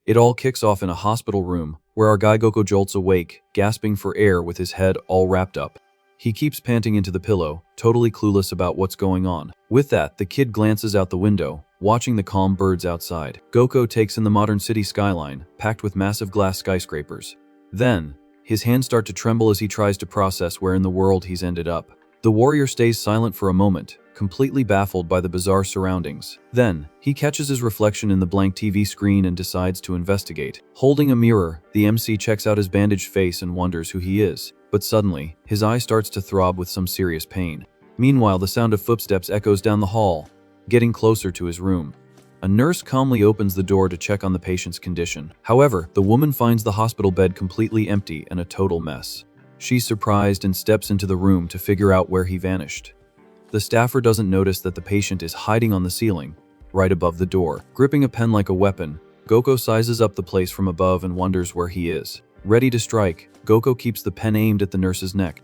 It all kicks off in a hospital room, where our guy Goko jolts awake, gasping for air with his head all wrapped up. He keeps panting into the pillow, totally clueless about what's going on. With that, the kid glances out the window, watching the calm birds outside. Goko takes in the modern city skyline, packed with massive glass skyscrapers. Then, his hands start to tremble as he tries to process where in the world he's ended up. The warrior stays silent for a moment, completely baffled by the bizarre surroundings. Then, he catches his reflection in the blank TV screen and decides to investigate. Holding a mirror, the MC checks out his bandaged face and wonders who he is. But suddenly, his eye starts to throb with some serious pain. Meanwhile, the sound of footsteps echoes down the hall, getting closer to his room. A nurse calmly opens the door to check on the patient's condition. However, the woman finds the hospital bed completely empty and a total mess. She's surprised and steps into the room to figure out where he vanished. The staffer doesn't notice that the patient is hiding on the ceiling, right above the door. Gripping a pen like a weapon, Goko sizes up the place from above and wonders where he is. Ready to strike, Goko keeps the pen aimed at the nurse's neck.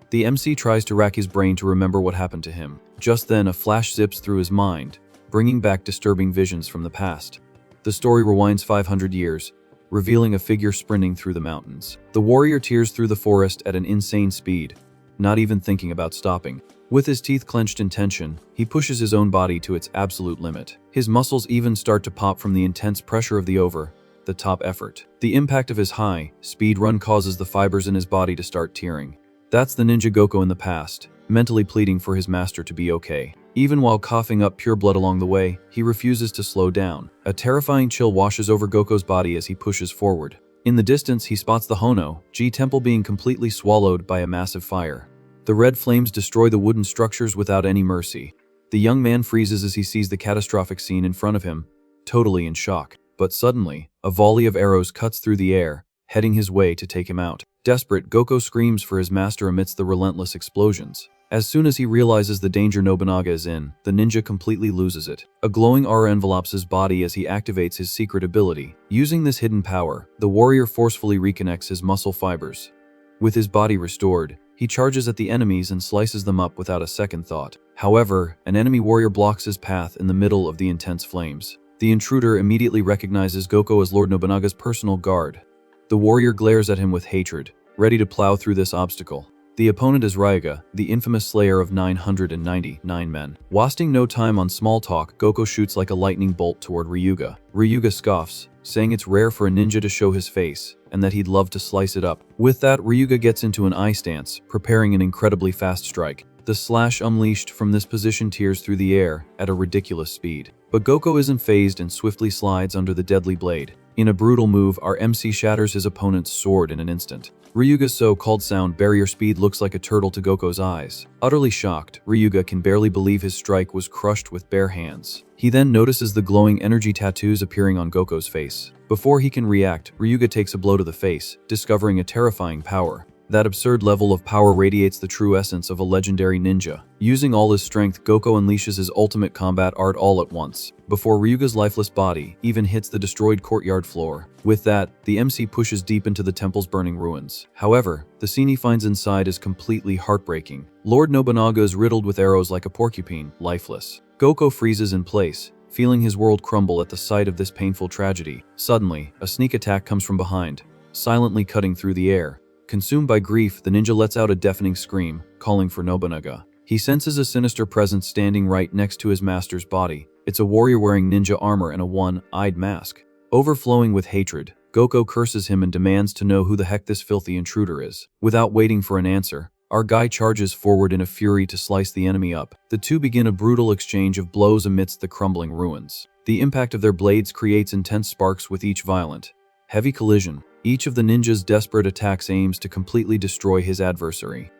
The MC tries to rack his brain to remember what happened to him. Just then, a flash zips through his mind, bringing back disturbing visions from the past. The story rewinds 500 years, revealing a figure sprinting through the mountains. The warrior tears through the forest at an insane speed, not even thinking about stopping. With his teeth clenched in tension, he pushes his own body to its absolute limit. His muscles even start to pop from the intense pressure of the top effort. The impact of his high-speed run causes the fibers in his body to start tearing. That's the ninja Goko in the past, mentally pleading for his master to be okay. Even while coughing up pure blood along the way, he refuses to slow down. A terrifying chill washes over Goko's body as he pushes forward. In the distance, he spots the Hono-G temple being completely swallowed by a massive fire. The red flames destroy the wooden structures without any mercy. The young man freezes as he sees the catastrophic scene in front of him, totally in shock. But suddenly, a volley of arrows cuts through the air, heading his way to take him out. Desperate, Goko screams for his master amidst the relentless explosions. As soon as he realizes the danger Nobunaga is in, the ninja completely loses it. A glowing aura envelopes his body as he activates his secret ability. Using this hidden power, the warrior forcefully reconnects his muscle fibers. With his body restored, he charges at the enemies and slices them up without a second thought. However, an enemy warrior blocks his path in the middle of the intense flames. The intruder immediately recognizes Goko as Lord Nobunaga's personal guard. The warrior glares at him with hatred, ready to plow through this obstacle. The opponent is Ryuga, the infamous slayer of 999 men. Wasting no time on small talk, Goko shoots like a lightning bolt toward Ryuga. Ryuga scoffs, saying it's rare for a ninja to show his face, and that he'd love to slice it up. With that, Ryuga gets into an eye stance, preparing an incredibly fast strike. The slash unleashed from this position tears through the air at a ridiculous speed. But Goko isn't fazed and swiftly slides under the deadly blade. In a brutal move, our MC shatters his opponent's sword in an instant. Ryuga's so-called sound barrier speed looks like a turtle to Goko's eyes. Utterly shocked, Ryuga can barely believe his strike was crushed with bare hands. He then notices the glowing energy tattoos appearing on Goko's face. Before he can react, Ryuga takes a blow to the face, discovering a terrifying power. That absurd level of power radiates the true essence of a legendary ninja. Using all his strength, Goko unleashes his ultimate combat art all at once, before Ryuga's lifeless body even hits the destroyed courtyard floor. With that, the MC pushes deep into the temple's burning ruins. However, the scene he finds inside is completely heartbreaking. Lord Nobunaga is riddled with arrows like a porcupine, lifeless. Goko freezes in place, feeling his world crumble at the sight of this painful tragedy. Suddenly, a sneak attack comes from behind, silently cutting through the air. Consumed by grief, the ninja lets out a deafening scream, calling for Nobunaga. He senses a sinister presence standing right next to his master's body. It's a warrior wearing ninja armor and a one-eyed mask. Overflowing with hatred, Goko curses him and demands to know who the heck this filthy intruder is. Without waiting for an answer, our guy charges forward in a fury to slice the enemy up. The two begin a brutal exchange of blows amidst the crumbling ruins. The impact of their blades creates intense sparks with each violent, heavy collision. Each of the ninja's desperate attacks aims to completely destroy his adversary.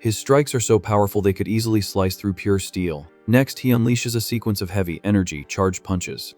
His strikes are so powerful they could easily slice through pure steel. Next, he unleashes a sequence of heavy, energy-charged punches.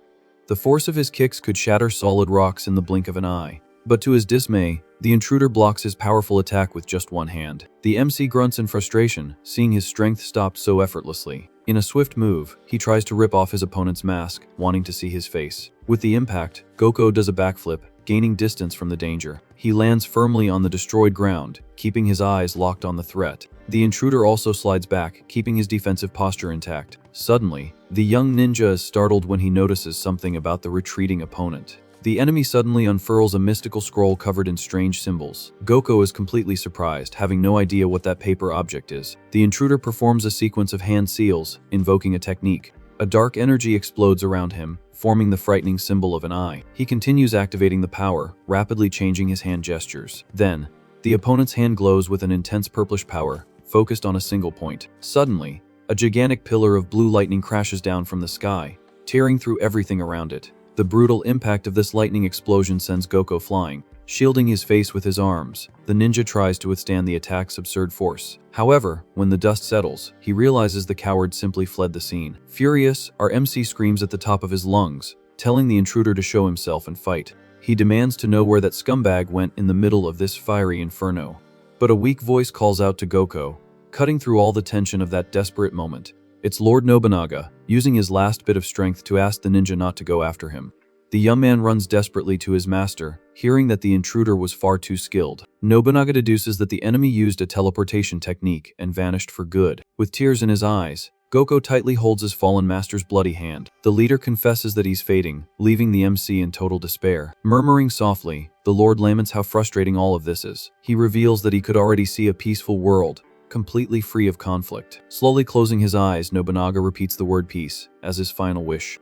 The force of his kicks could shatter solid rocks in the blink of an eye. But to his dismay, the intruder blocks his powerful attack with just one hand. The MC grunts in frustration, seeing his strength stopped so effortlessly. In a swift move, he tries to rip off his opponent's mask, wanting to see his face. With the impact, Goko does a backflip, gaining distance from the danger. He lands firmly on the destroyed ground, keeping his eyes locked on the threat. The intruder also slides back, keeping his defensive posture intact. Suddenly, the young ninja is startled when he notices something about the retreating opponent. The enemy suddenly unfurls a mystical scroll covered in strange symbols. Goko is completely surprised, having no idea what that paper object is. The intruder performs a sequence of hand seals, invoking a technique. A dark energy explodes around him, forming the frightening symbol of an eye. He continues activating the power, rapidly changing his hand gestures. Then, the opponent's hand glows with an intense purplish power, focused on a single point. Suddenly, a gigantic pillar of blue lightning crashes down from the sky, tearing through everything around it. The brutal impact of this lightning explosion sends Goko flying. Shielding his face with his arms, the ninja tries to withstand the attack's absurd force. However, when the dust settles, he realizes the coward simply fled the scene. Furious, our MC screams at the top of his lungs, telling the intruder to show himself and fight. He demands to know where that scumbag went in the middle of this fiery inferno. But a weak voice calls out to Goko, cutting through all the tension of that desperate moment. It's Lord Nobunaga, using his last bit of strength to ask the ninja not to go after him. The young man runs desperately to his master, hearing that the intruder was far too skilled. Nobunaga deduces that the enemy used a teleportation technique and vanished for good. With tears in his eyes, Goko tightly holds his fallen master's bloody hand. The leader confesses that he's fading, leaving the MC in total despair. Murmuring softly, the Lord laments how frustrating all of this is. He reveals that he could already see a peaceful world, completely free of conflict. Slowly closing his eyes, Nobunaga repeats the word peace as his final wish.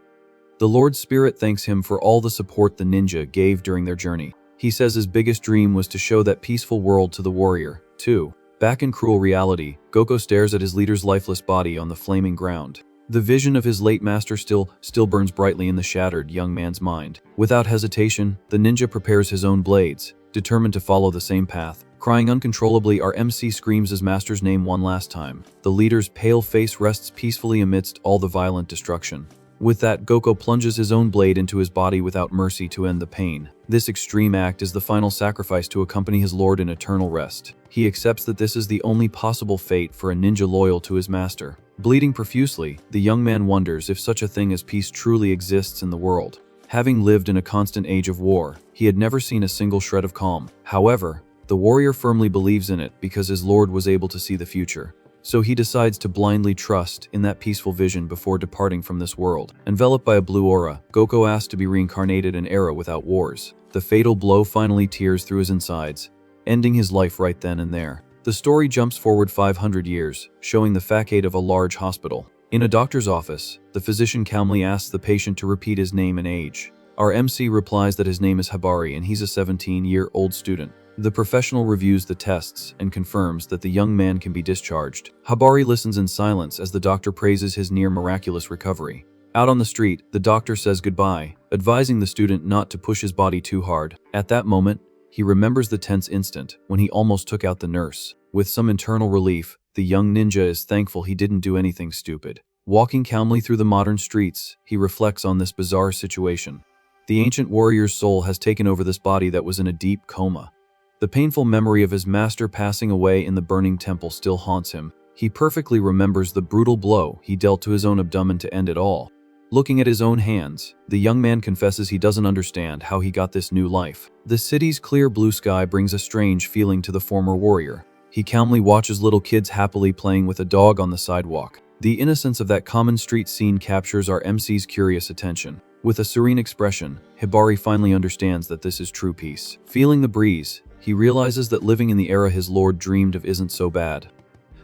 The Lord's spirit thanks him for all the support the ninja gave during their journey. He says his biggest dream was to show that peaceful world to the warrior, too. Back in cruel reality, Goko stares at his leader's lifeless body on the flaming ground. The vision of his late master still burns brightly in the shattered young man's mind. Without hesitation, the ninja prepares his own blades, determined to follow the same path. Crying uncontrollably, our MC screams his master's name one last time. The leader's pale face rests peacefully amidst all the violent destruction. With that, Goko plunges his own blade into his body without mercy to end the pain. This extreme act is the final sacrifice to accompany his lord in eternal rest. He accepts that this is the only possible fate for a ninja loyal to his master. Bleeding profusely, the young man wonders if such a thing as peace truly exists in the world. Having lived in a constant age of war, he had never seen a single shred of calm. However, the warrior firmly believes in it because his lord was able to see the future. So he decides to blindly trust in that peaceful vision before departing from this world. Enveloped by a blue aura, Goko asks to be reincarnated in an era without wars. The fatal blow finally tears through his insides, ending his life right then and there. The story jumps forward 500 years, showing the facade of a large hospital. In a doctor's office, the physician calmly asks the patient to repeat his name and age. Our MC replies that his name is Hattori and he's a 17-year-old student. The professional reviews the tests and confirms that the young man can be discharged. Habari listens in silence as the doctor praises his near-miraculous recovery. Out on the street, the doctor says goodbye, advising the student not to push his body too hard. At that moment, he remembers the tense instant when he almost took out the nurse. With some internal relief, the young ninja is thankful he didn't do anything stupid. Walking calmly through the modern streets, he reflects on this bizarre situation. The ancient warrior's soul has taken over this body that was in a deep coma. The painful memory of his master passing away in the burning temple still haunts him. He perfectly remembers the brutal blow he dealt to his own abdomen to end it all. Looking at his own hands, the young man confesses he doesn't understand how he got this new life. The city's clear blue sky brings a strange feeling to the former warrior. He calmly watches little kids happily playing with a dog on the sidewalk. The innocence of that common street scene captures our MC's curious attention. With a serene expression, Hibari finally understands that this is true peace. Feeling the breeze, he realizes that living in the era his lord dreamed of isn't so bad.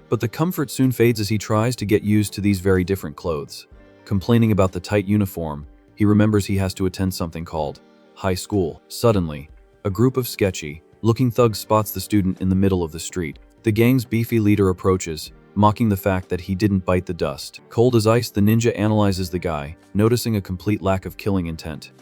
But the comfort soon fades as he tries to get used to these very different clothes. Complaining about the tight uniform, he remembers he has to attend something called high school. Suddenly, a group of sketchy-looking thugs spots the student in the middle of the street. The gang's beefy leader approaches, mocking the fact that he didn't bite the dust. Cold as ice, the ninja analyzes the guy, noticing a complete lack of killing intent.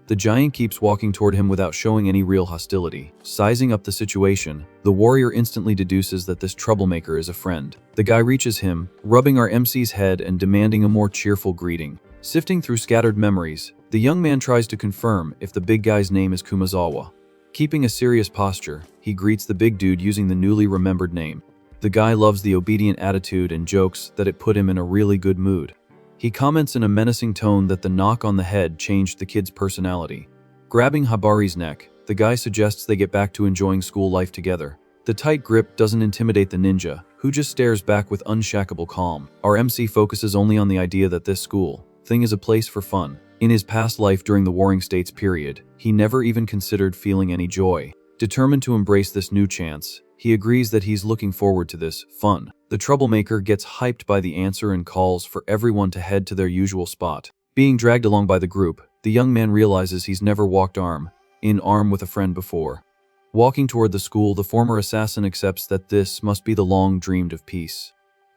The giant keeps walking toward him without showing any real hostility. Sizing up the situation, the warrior instantly deduces that this troublemaker is a friend. The guy reaches him, rubbing our MC's head and demanding a more cheerful greeting. Sifting through scattered memories, the young man tries to confirm if the big guy's name is Kumazawa. Keeping a serious posture, he greets the big dude using the newly remembered name. The guy loves the obedient attitude and jokes that it put him in a really good mood. He comments in a menacing tone that the knock on the head changed the kid's personality. Grabbing Habari's neck, the guy suggests they get back to enjoying school life together. The tight grip doesn't intimidate the ninja, who just stares back with unshackable calm. Our MC focuses only on the idea that this school thing is a place for fun. In his past life during the Warring States period, he never even considered feeling any joy. Determined to embrace this new chance, he agrees that he's looking forward to this fun. The troublemaker gets hyped by the answer and calls for everyone to head to their usual spot. Being dragged along by the group, the young man realizes he's never walked arm in arm with a friend before. Walking toward the school, the former assassin accepts that this must be the long-dreamed of peace.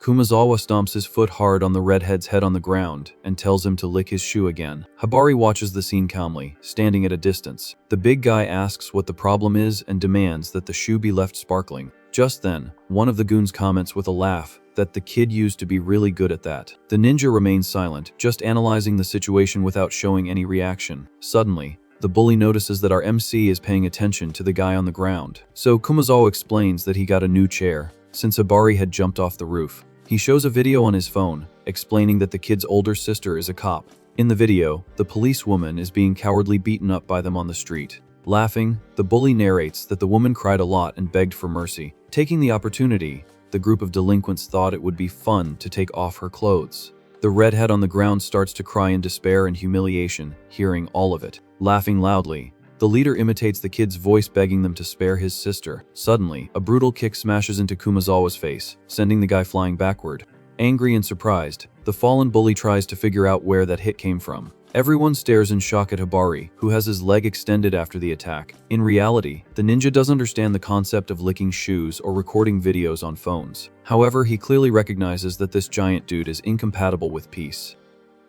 Kumazawa stomps his foot hard on the redhead's head on the ground and tells him to lick his shoe again. Habari watches the scene calmly, standing at a distance. The big guy asks what the problem is and demands that the shoe be left sparkling. Just then, one of the goons comments with a laugh that the kid used to be really good at that. The ninja remains silent, just analyzing the situation without showing any reaction. Suddenly, the bully notices that our MC is paying attention to the guy on the ground. So Kumazawa explains that he got a new chair, since Habari had jumped off the roof. He shows a video on his phone, explaining that the kid's older sister is a cop. In the video, the policewoman is being cowardly beaten up by them on the street. Laughing, the bully narrates that the woman cried a lot and begged for mercy. Taking the opportunity, the group of delinquents thought it would be fun to take off her clothes. The redhead on the ground starts to cry in despair and humiliation, hearing all of it. Laughing loudly, the leader imitates the kid's voice begging them to spare his sister. Suddenly, a brutal kick smashes into Kumazawa's face, sending the guy flying backward. Angry and surprised, the fallen bully tries to figure out where that hit came from. Everyone stares in shock at Habari, who has his leg extended after the attack. In reality, the ninja doesn't understand the concept of licking shoes or recording videos on phones. However, he clearly recognizes that this giant dude is incompatible with peace.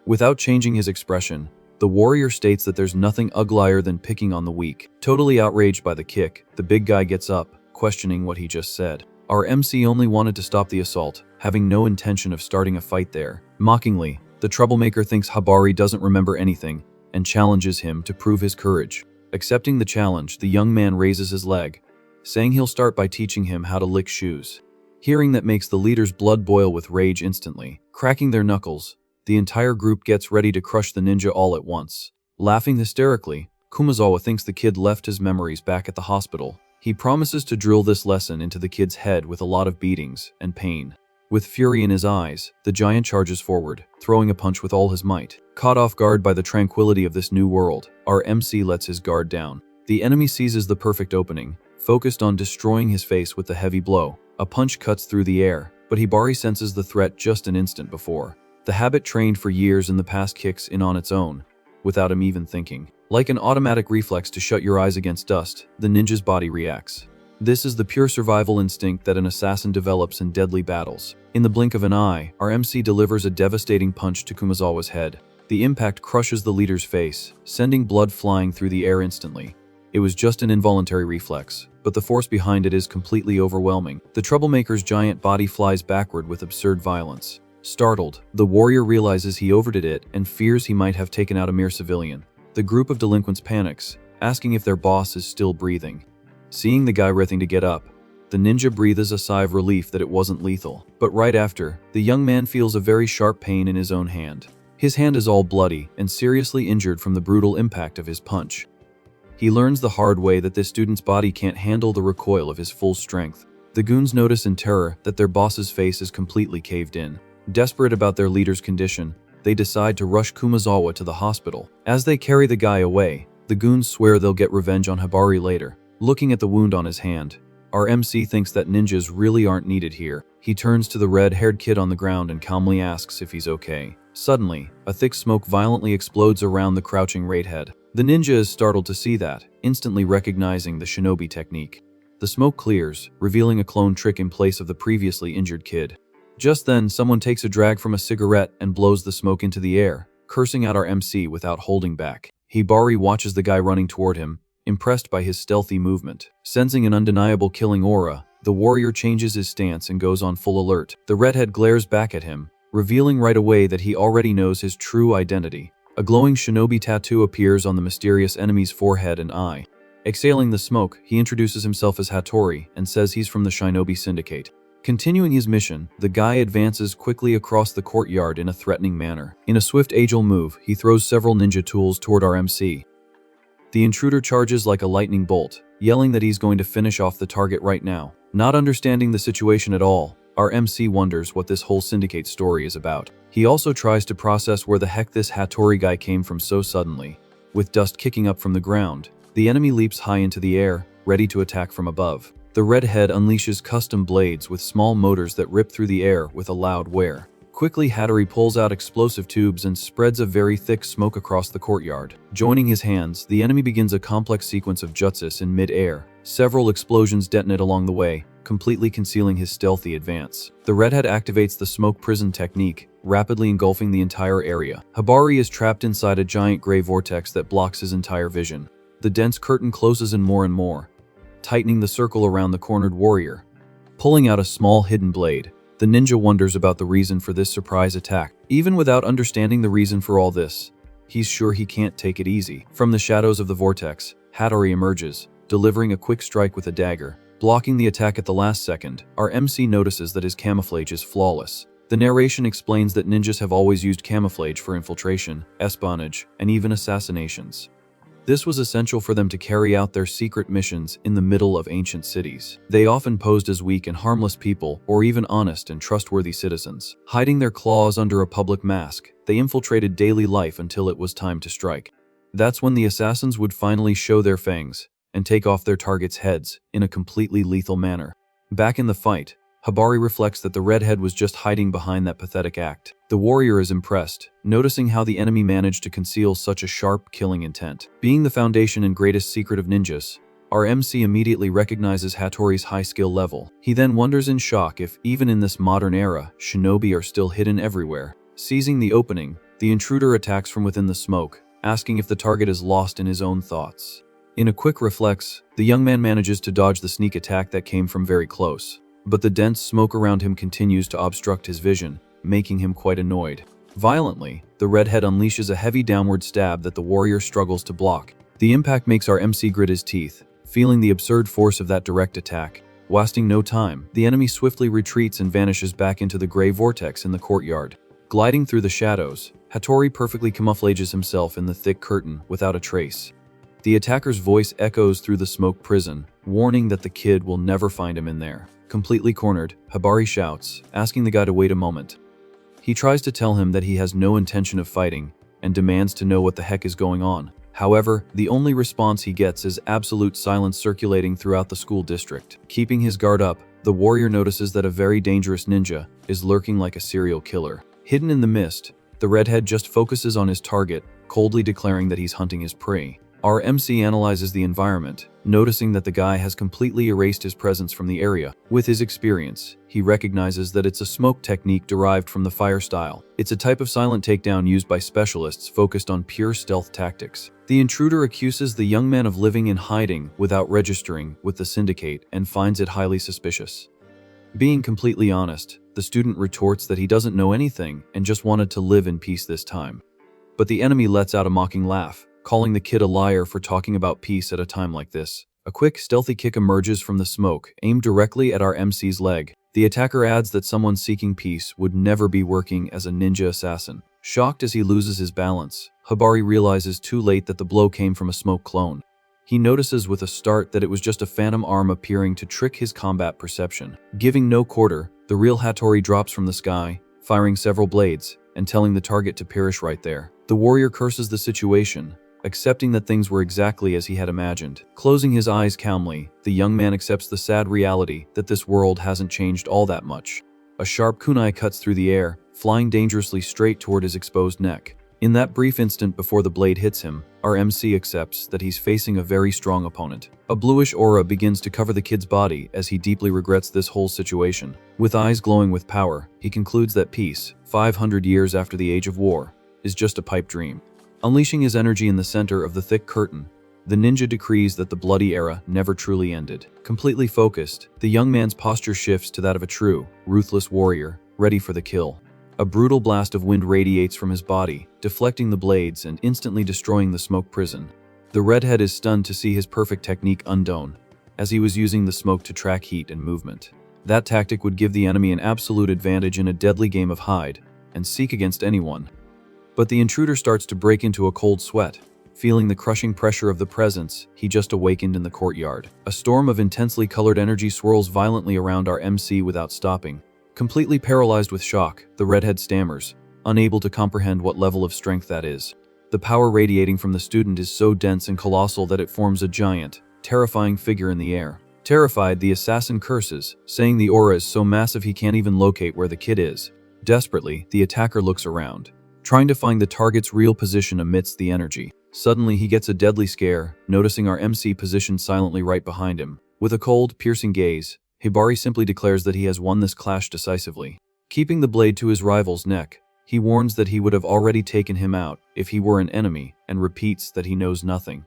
Without changing his expression, the warrior states that there's nothing uglier than picking on the weak. Totally outraged by the kick, the big guy gets up, questioning what he just said. Our MC only wanted to stop the assault, having no intention of starting a fight there. Mockingly, the troublemaker thinks Habari doesn't remember anything and challenges him to prove his courage. Accepting the challenge, the young man raises his leg, saying he'll start by teaching him how to lick shoes. Hearing that makes the leader's blood boil with rage instantly. Cracking their knuckles, the entire group gets ready to crush the ninja all at once. Laughing hysterically, Kumazawa thinks the kid left his memories back at the hospital. He promises to drill this lesson into the kid's head with a lot of beatings and pain. With fury in his eyes, the giant charges forward, throwing a punch with all his might. Caught off guard by the tranquility of this new world, our MC lets his guard down. The enemy seizes the perfect opening, focused on destroying his face with the heavy blow. A punch cuts through the air, but Hibari senses the threat just an instant before. The habit trained for years in the past kicks in on its own, without him even thinking. Like an automatic reflex to shut your eyes against dust, the ninja's body reacts. This is the pure survival instinct that an assassin develops in deadly battles. In the blink of an eye, our MC delivers a devastating punch to Kumazawa's head. The impact crushes the leader's face, sending blood flying through the air instantly. It was just an involuntary reflex, but the force behind it is completely overwhelming. The troublemaker's giant body flies backward with absurd violence. Startled, the warrior realizes he overdid it and fears he might have taken out a mere civilian. The group of delinquents panics, asking if their boss is still breathing. Seeing the guy writhing to get up, the ninja breathes a sigh of relief that it wasn't lethal. But right after, the young man feels a very sharp pain in his own hand. His hand is all bloody and seriously injured from the brutal impact of his punch. He learns the hard way that this student's body can't handle the recoil of his full strength. The goons notice in terror that their boss's face is completely caved in. Desperate about their leader's condition, they decide to rush Kumazawa to the hospital. As they carry the guy away, the goons swear they'll get revenge on Habari later. Looking at the wound on his hand, our MC thinks that ninjas really aren't needed here. He turns to the red-haired kid on the ground and calmly asks if he's okay. Suddenly, a thick smoke violently explodes around the crouching redhead. The ninja is startled to see that, instantly recognizing the shinobi technique. The smoke clears, revealing a clone trick in place of the previously injured kid. Just then, someone takes a drag from a cigarette and blows the smoke into the air, cursing out our MC without holding back. Hibari watches the guy running toward him, impressed by his stealthy movement. Sensing an undeniable killing aura, the warrior changes his stance and goes on full alert. The redhead glares back at him, revealing right away that he already knows his true identity. A glowing shinobi tattoo appears on the mysterious enemy's forehead and eye. Exhaling the smoke, he introduces himself as Hattori and says he's from the Shinobi Syndicate. Continuing his mission, the guy advances quickly across the courtyard in a threatening manner. In a swift agile move, he throws several ninja tools toward our MC. The intruder charges like a lightning bolt, yelling that he's going to finish off the target right now. Not understanding the situation at all, Our MC wonders what this whole Syndicate story is about. He also tries to process where the heck this Hattori guy came from so suddenly. With dust kicking up from the ground, the enemy leaps high into the air, ready to attack from above. The redhead unleashes custom blades with small motors that rip through the air with a loud whir. Quickly, Hattori pulls out explosive tubes and spreads a very thick smoke across the courtyard. Joining his hands, the enemy begins a complex sequence of jutsus in mid-air. Several explosions detonate along the way, completely concealing his stealthy advance. The redhead activates the smoke prison technique, rapidly engulfing the entire area. Hattori is trapped inside a giant gray vortex that blocks his entire vision. The dense curtain closes in more and more, tightening the circle around the cornered warrior. Pulling out a small hidden blade, the ninja wonders about the reason for this surprise attack. Even without understanding the reason for all this, he's sure he can't take it easy. From the shadows of the vortex, Hattori emerges, delivering a quick strike with a dagger. Blocking the attack at the last second, our MC notices that his camouflage is flawless. The narration explains that ninjas have always used camouflage for infiltration, espionage, and even assassinations. This was essential for them to carry out their secret missions in the middle of ancient cities. They often posed as weak and harmless people, or even honest and trustworthy citizens. Hiding their claws under a public mask, they infiltrated daily life until it was time to strike. That's when the assassins would finally show their fangs and take off their targets' heads in a completely lethal manner. Back in the fight, Hattori reflects that the redhead was just hiding behind that pathetic act. The warrior is impressed, noticing how the enemy managed to conceal such a sharp, killing intent. Being the foundation and greatest secret of ninjas, our MC immediately recognizes Hattori's high skill level. He then wonders in shock if, even in this modern era, shinobi are still hidden everywhere. Seizing the opening, the intruder attacks from within the smoke, asking if the target is lost in his own thoughts. In a quick reflex, the young man manages to dodge the sneak attack that came from very close. But the dense smoke around him continues to obstruct his vision, making him quite annoyed. Violently, the redhead unleashes a heavy downward stab that the warrior struggles to block. The impact makes our MC grit his teeth, feeling the absurd force of that direct attack. Wasting no time, the enemy swiftly retreats and vanishes back into the gray vortex in the courtyard. Gliding through the shadows, Hattori perfectly camouflages himself in the thick curtain without a trace. The attacker's voice echoes through the smoke prison, warning that the kid will never find him in there. Completely cornered, Hattori shouts, asking the guy to wait a moment. He tries to tell him that he has no intention of fighting, and demands to know what the heck is going on. However, the only response he gets is absolute silence circulating throughout the school district. Keeping his guard up, the warrior notices that a very dangerous ninja is lurking like a serial killer. Hidden in the mist, the redhead just focuses on his target, coldly declaring that he's hunting his prey. Our MC analyzes the environment, noticing that the guy has completely erased his presence from the area. With his experience, he recognizes that it's a smoke technique derived from the fire style. It's a type of silent takedown used by specialists focused on pure stealth tactics. The intruder accuses the young man of living in hiding without registering with the Syndicate and finds it highly suspicious. Being completely honest, the student retorts that he doesn't know anything and just wanted to live in peace this time. But the enemy lets out a mocking laugh, calling the kid a liar for talking about peace at a time like this. A quick, stealthy kick emerges from the smoke, aimed directly at our MC's leg. The attacker adds that someone seeking peace would never be working as a ninja assassin. Shocked as he loses his balance, Hattori realizes too late that the blow came from a smoke clone. He notices with a start that it was just a phantom arm appearing to trick his combat perception. Giving no quarter, the real Hattori drops from the sky, firing several blades, and telling the target to perish right there. The warrior curses the situation, accepting that things were exactly as he had imagined. Closing his eyes calmly, the young man accepts the sad reality that this world hasn't changed all that much. A sharp kunai cuts through the air, flying dangerously straight toward his exposed neck. In that brief instant before the blade hits him, our MC accepts that he's facing a very strong opponent. A bluish aura begins to cover the kid's body as he deeply regrets this whole situation. With eyes glowing with power, he concludes that peace, 500 years after the age of war, is just a pipe dream. Unleashing his energy in the center of the thick curtain, the ninja decrees that the bloody era never truly ended. Completely focused, the young man's posture shifts to that of a true, ruthless warrior, ready for the kill. A brutal blast of wind radiates from his body, deflecting the blades and instantly destroying the smoke prison. The redhead is stunned to see his perfect technique undone, as he was using the smoke to track heat and movement. That tactic would give the enemy an absolute advantage in a deadly game of hide and seek against anyone. But the intruder starts to break into a cold sweat, feeling the crushing pressure of the presence he just awakened in the courtyard. A storm of intensely colored energy swirls violently around our MC without stopping, Completely paralyzed with shock, the redhead stammers, unable to comprehend what level of strength that is. The power radiating from the student is so dense and colossal that it forms a giant, terrifying figure in the air. Terrified, the assassin curses, saying the aura is so massive he can't even locate where the kid is. Desperately, the attacker looks around, trying to find the target's real position amidst the energy. Suddenly, he gets a deadly scare, noticing our MC positioned silently right behind him. With a cold, piercing gaze, Hibari simply declares that he has won this clash decisively. Keeping the blade to his rival's neck, he warns that he would have already taken him out if he were an enemy, and repeats that he knows nothing.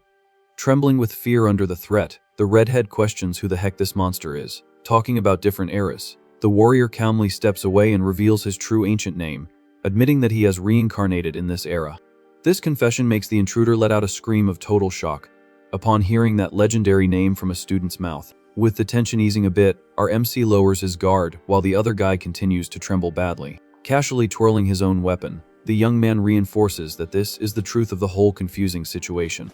Trembling with fear under the threat, the redhead questions who the heck this monster is. Talking about different eras, the warrior calmly steps away and reveals his true ancient name, admitting that he has reincarnated in this era. This confession makes the intruder let out a scream of total shock upon hearing that legendary name from a student's mouth. With the tension easing a bit, our MC lowers his guard while the other guy continues to tremble badly. Casually twirling his own weapon, the young man reinforces that this is the truth of the whole confusing situation.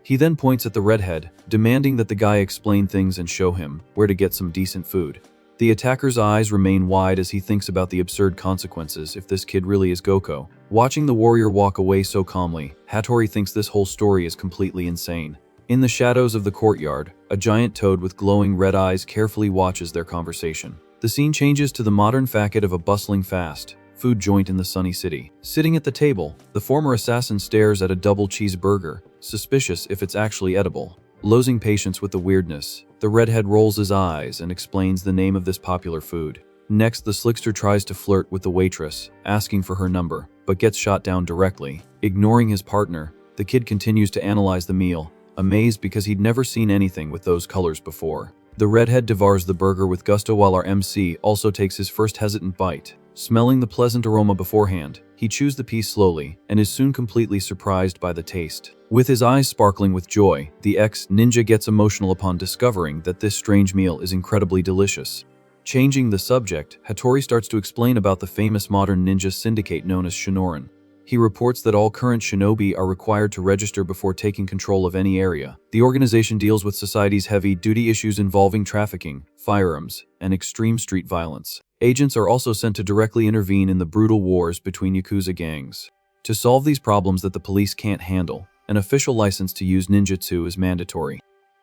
He then points at the redhead, demanding that the guy explain things and show him where to get some decent food. The attacker's eyes remain wide as he thinks about the absurd consequences if this kid really is Goko. Watching the warrior walk away so calmly, Hattori thinks this whole story is completely insane. In the shadows of the courtyard, a giant toad with glowing red eyes carefully watches their conversation. The scene changes to the modern facade of a bustling fast food joint in the sunny city. Sitting at the table, the former assassin stares at a double cheeseburger, suspicious if it's actually edible. Losing patience with the weirdness, the redhead rolls his eyes and explains the name of this popular food. Next, the slickster tries to flirt with the waitress, asking for her number, but gets shot down directly. Ignoring his partner, the kid continues to analyze the meal, amazed because he'd never seen anything with those colors before. The redhead devours the burger with gusto while our MC also takes his first hesitant bite. Smelling the pleasant aroma beforehand, he chews the piece slowly and is soon completely surprised by the taste. With his eyes sparkling with joy, the ex-ninja gets emotional upon discovering that this strange meal is incredibly delicious. Changing the subject, Hattori starts to explain about the famous modern ninja syndicate known as Shinoran. He reports that all current shinobi are required to register before taking control of any area. The organization deals with society's heavy-duty issues involving trafficking, firearms, and extreme street violence. Agents are also sent to directly intervene in the brutal wars between Yakuza gangs. To solve these problems that the police can't handle, an official license to use ninjutsu is mandatory.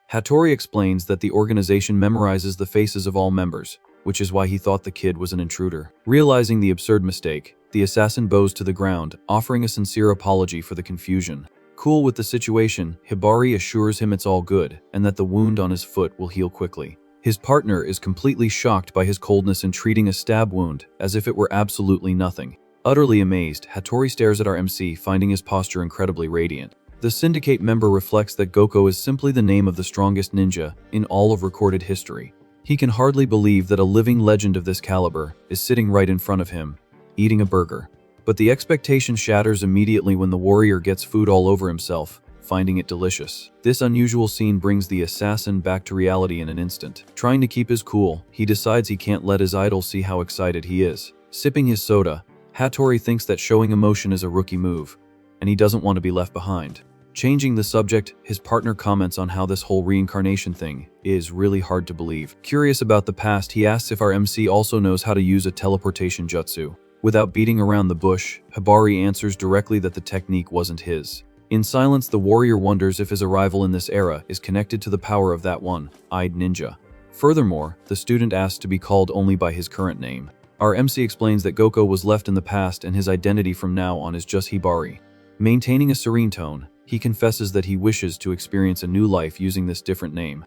Hattori explains that the organization memorizes the faces of all members, which is why he thought the kid was an intruder. Realizing the absurd mistake, the assassin bows to the ground, offering a sincere apology for the confusion. Cool with the situation, Hibari assures him it's all good, and that the wound on his foot will heal quickly. His partner is completely shocked by his coldness and treating a stab wound as if it were absolutely nothing. Utterly amazed, Hattori stares at our MC, finding his posture incredibly radiant. The Syndicate member reflects that Goko is simply the name of the strongest ninja in all of recorded history. He can hardly believe that a living legend of this caliber is sitting right in front of him, eating a burger. But the expectation shatters immediately when the warrior gets food all over himself, finding it delicious. This unusual scene brings the assassin back to reality in an instant. Trying to keep his cool, he decides he can't let his idol see how excited he is. Sipping his soda, Hattori thinks that showing emotion is a rookie move, and he doesn't want to be left behind. Changing the subject, his partner comments on how this whole reincarnation thing is really hard to believe. Curious about the past, he asks if our MC also knows how to use a teleportation jutsu. Without beating around the bush, Hibari answers directly that the technique wasn't his. In silence, the warrior wonders if his arrival in this era is connected to the power of that one-eyed ninja. Furthermore, the student asks to be called only by his current name. Our MC explains that Goko was left in the past and his identity from now on is just Hibari. Maintaining a serene tone, he confesses that he wishes to experience a new life using this different name.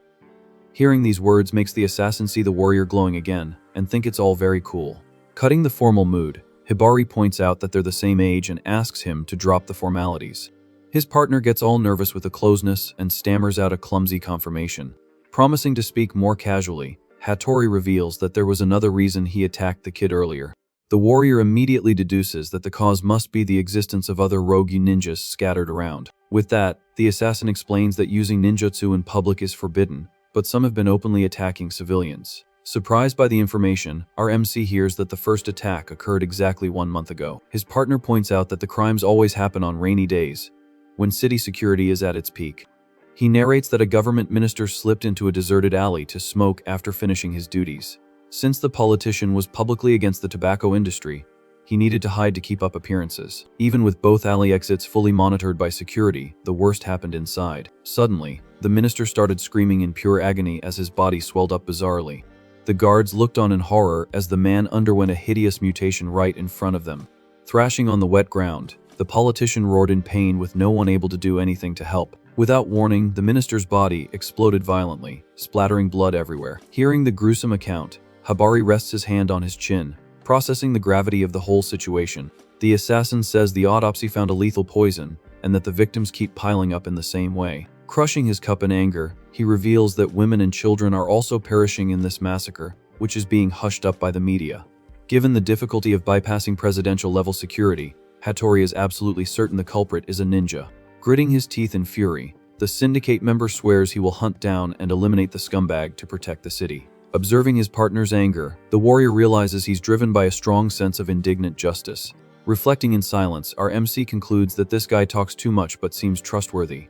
Hearing these words makes the assassin see the warrior glowing again and think it's all very cool. Cutting the formal mood, Hibari points out that they're the same age and asks him to drop the formalities. His partner gets all nervous with the closeness and stammers out a clumsy confirmation. Promising to speak more casually, Hattori reveals that there was another reason he attacked the kid earlier. The warrior immediately deduces that the cause must be the existence of other rogue ninjas scattered around. With that, the assassin explains that using ninjutsu in public is forbidden, but some have been openly attacking civilians. Surprised by the information, our MC hears that the first attack occurred exactly 1 month ago. His partner points out that the crimes always happen on rainy days, when city security is at its peak. He narrates that a government minister slipped into a deserted alley to smoke after finishing his duties. Since the politician was publicly against the tobacco industry, he needed to hide to keep up appearances. Even with both alley exits fully monitored by security, the worst happened inside. Suddenly, the minister started screaming in pure agony as his body swelled up bizarrely. The guards looked on in horror as the man underwent a hideous mutation right in front of them. Thrashing on the wet ground, the politician roared in pain with no one able to do anything to help. Without warning, the minister's body exploded violently, splattering blood everywhere. Hearing the gruesome account, Hattori rests his hand on his chin, processing the gravity of the whole situation. The assassin says the autopsy found a lethal poison, and that the victims keep piling up in the same way. Crushing his cup in anger, he reveals that women and children are also perishing in this massacre, which is being hushed up by the media. Given the difficulty of bypassing presidential-level security, Hattori is absolutely certain the culprit is a ninja. Gritting his teeth in fury, the Syndicate member swears he will hunt down and eliminate the scumbag to protect the city. Observing his partner's anger, the warrior realizes he's driven by a strong sense of indignant justice. Reflecting in silence, our MC concludes that this guy talks too much but seems trustworthy.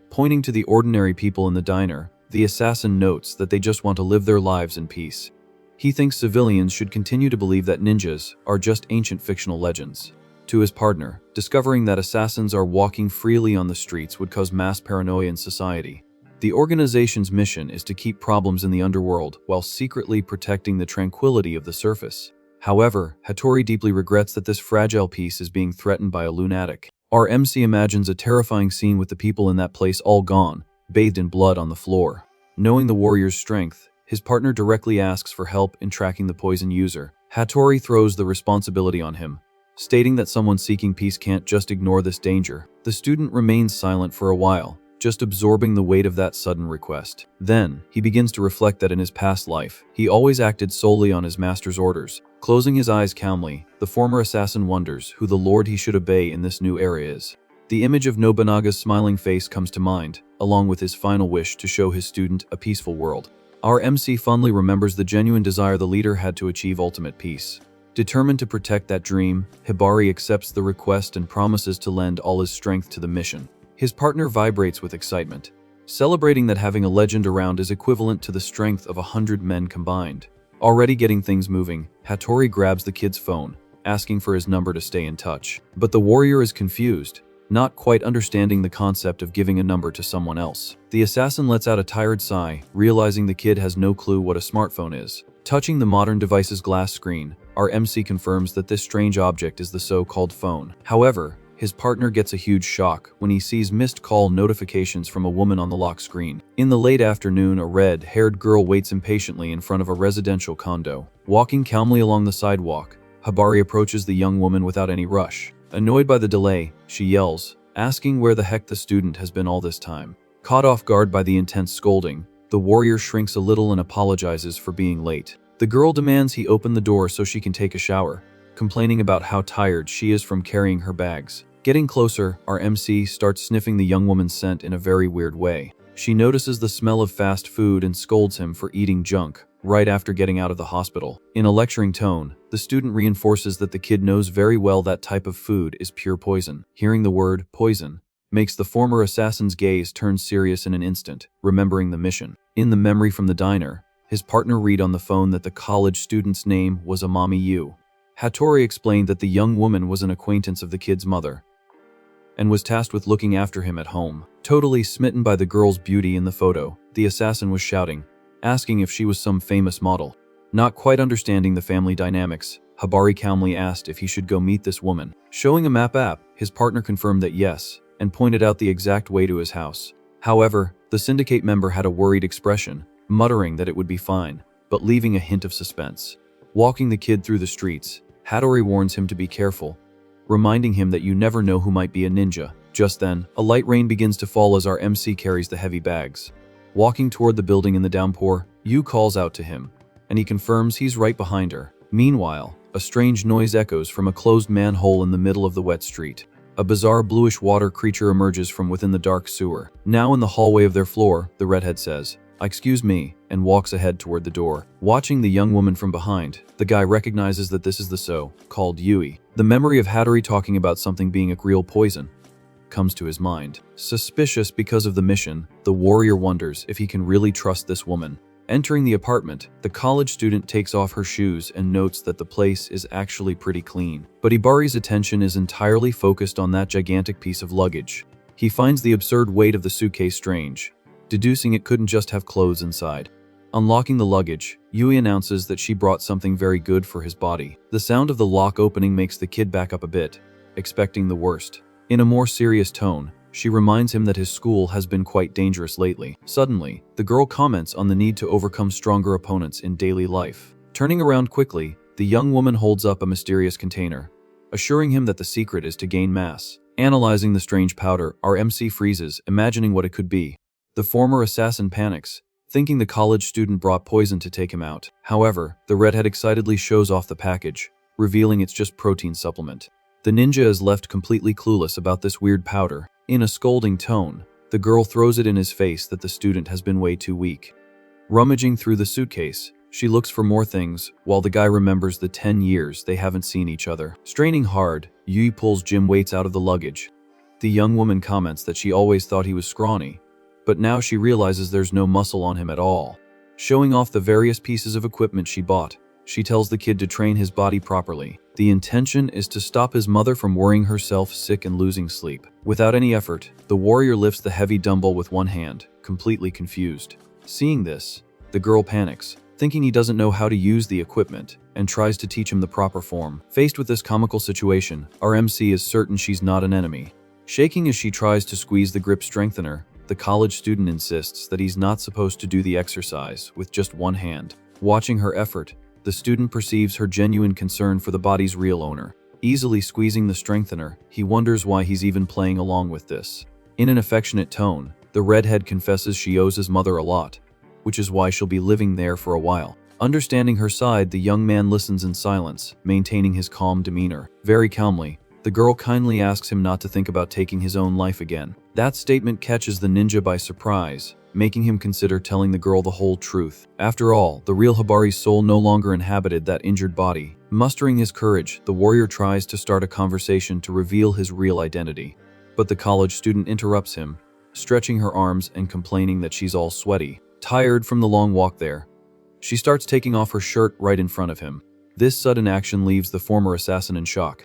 Pointing to the ordinary people in the diner, the assassin notes that they just want to live their lives in peace. He thinks civilians should continue to believe that ninjas are just ancient fictional legends. To his partner, discovering that assassins are walking freely on the streets would cause mass paranoia in society. The organization's mission is to keep problems in the underworld while secretly protecting the tranquility of the surface. However, Hattori deeply regrets that this fragile peace is being threatened by a lunatic. Our MC imagines a terrifying scene with the people in that place all gone, bathed in blood on the floor. Knowing the warrior's strength, his partner directly asks for help in tracking the poison user. Hattori throws the responsibility on him, stating that someone seeking peace can't just ignore this danger. The student remains silent for a while, just absorbing the weight of that sudden request. Then, he begins to reflect that in his past life, he always acted solely on his master's orders. Closing his eyes calmly, the former assassin wonders who the lord he should obey in this new era is. The image of Nobunaga's smiling face comes to mind, along with his final wish to show his student a peaceful world. Our MC fondly remembers the genuine desire the leader had to achieve ultimate peace. Determined to protect that dream, Hattori accepts the request and promises to lend all his strength to the mission. His partner vibrates with excitement, celebrating that having a legend around is equivalent to the strength of 100 men combined. Already getting things moving, Hattori grabs the kid's phone, asking for his number to stay in touch. But the warrior is confused, not quite understanding the concept of giving a number to someone else. The assassin lets out a tired sigh, realizing the kid has no clue what a smartphone is. Touching the modern device's glass screen, our MC confirms that this strange object is the so-called phone. However, his partner gets a huge shock when he sees missed call notifications from a woman on the lock screen. In the late afternoon, a red-haired girl waits impatiently in front of a residential condo. Walking calmly along the sidewalk, Hattori approaches the young woman without any rush. Annoyed by the delay, she yells, asking where the heck the student has been all this time. Caught off guard by the intense scolding, the warrior shrinks a little and apologizes for being late. The girl demands he open the door so she can take a shower, complaining about how tired she is from carrying her bags. Getting closer, our MC starts sniffing the young woman's scent in a very weird way. She notices the smell of fast food and scolds him for eating junk right after getting out of the hospital. In a lecturing tone, the student reinforces that the kid knows very well that type of food is pure poison. Hearing the word poison makes the former assassin's gaze turn serious in an instant, remembering the mission. In the memory from the diner, his partner read on the phone that the college student's name was Amami Yu. Hattori explained that the young woman was an acquaintance of the kid's mother and was tasked with looking after him at home. Totally smitten by the girl's beauty in the photo, the assassin was shouting, asking if she was some famous model. Not quite understanding the family dynamics, Hattori calmly asked if he should go meet this woman. Showing a map app, his partner confirmed that yes, and pointed out the exact way to his house. However, the Syndicate member had a worried expression, muttering that it would be fine, but leaving a hint of suspense. Walking the kid through the streets, Hattori warns him to be careful, reminding him that you never know who might be a ninja. Just then, a light rain begins to fall as our MC carries the heavy bags. Walking toward the building in the downpour, Yu calls out to him, and he confirms he's right behind her. Meanwhile, a strange noise echoes from a closed manhole in the middle of the wet street. A bizarre bluish water creature emerges from within the dark sewer. Now in the hallway of their floor, the redhead says, "Excuse me," and walks ahead toward the door. Watching the young woman from behind, the guy recognizes that this is the so-called Yui. The memory of Hattori talking about something being a real poison comes to his mind. Suspicious because of the mission, the warrior wonders if he can really trust this woman. Entering the apartment, the college student takes off her shoes and notes that the place is actually pretty clean. But Hibari's attention is entirely focused on that gigantic piece of luggage. He finds the absurd weight of the suitcase strange, deducing it couldn't just have clothes inside. Unlocking the luggage, Yui announces that she brought something very good for his body. The sound of the lock opening makes the kid back up a bit, expecting the worst. In a more serious tone, she reminds him that his school has been quite dangerous lately. Suddenly, the girl comments on the need to overcome stronger opponents in daily life. Turning around quickly, the young woman holds up a mysterious container, assuring him that the secret is to gain mass. Analyzing the strange powder, our MC freezes, imagining what it could be. The former assassin panics, thinking the college student brought poison to take him out. However, the redhead excitedly shows off the package, revealing it's just protein supplement. The ninja is left completely clueless about this weird powder. In a scolding tone, the girl throws it in his face that the student has been way too weak. Rummaging through the suitcase, she looks for more things, while the guy remembers the 10 years they haven't seen each other. Straining hard, Yui pulls gym weights out of the luggage. The young woman comments that she always thought he was scrawny, but now she realizes there's no muscle on him at all. Showing off the various pieces of equipment she bought, she tells the kid to train his body properly. The intention is to stop his mother from worrying herself sick and losing sleep. Without any effort, the warrior lifts the heavy dumbbell with one hand, completely confused. Seeing this, the girl panics, thinking he doesn't know how to use the equipment, and tries to teach him the proper form. Faced with this comical situation, our MC is certain she's not an enemy. Shaking as she tries to squeeze the grip strengthener, the college student insists that he's not supposed to do the exercise with just one hand. Watching her effort, the student perceives her genuine concern for the body's real owner. Easily squeezing the strengthener, he wonders why he's even playing along with this. In an affectionate tone, the redhead confesses she owes his mother a lot, which is why she'll be living there for a while. Understanding her side, the young man listens in silence, maintaining his calm demeanor. Very calmly, the girl kindly asks him not to think about taking his own life again. That statement catches the ninja by surprise, making him consider telling the girl the whole truth. After all, the real Hibari's soul no longer inhabited that injured body. Mustering his courage, the warrior tries to start a conversation to reveal his real identity. But the college student interrupts him, stretching her arms and complaining that she's all sweaty. Tired from the long walk there, she starts taking off her shirt right in front of him. This sudden action leaves the former assassin in shock.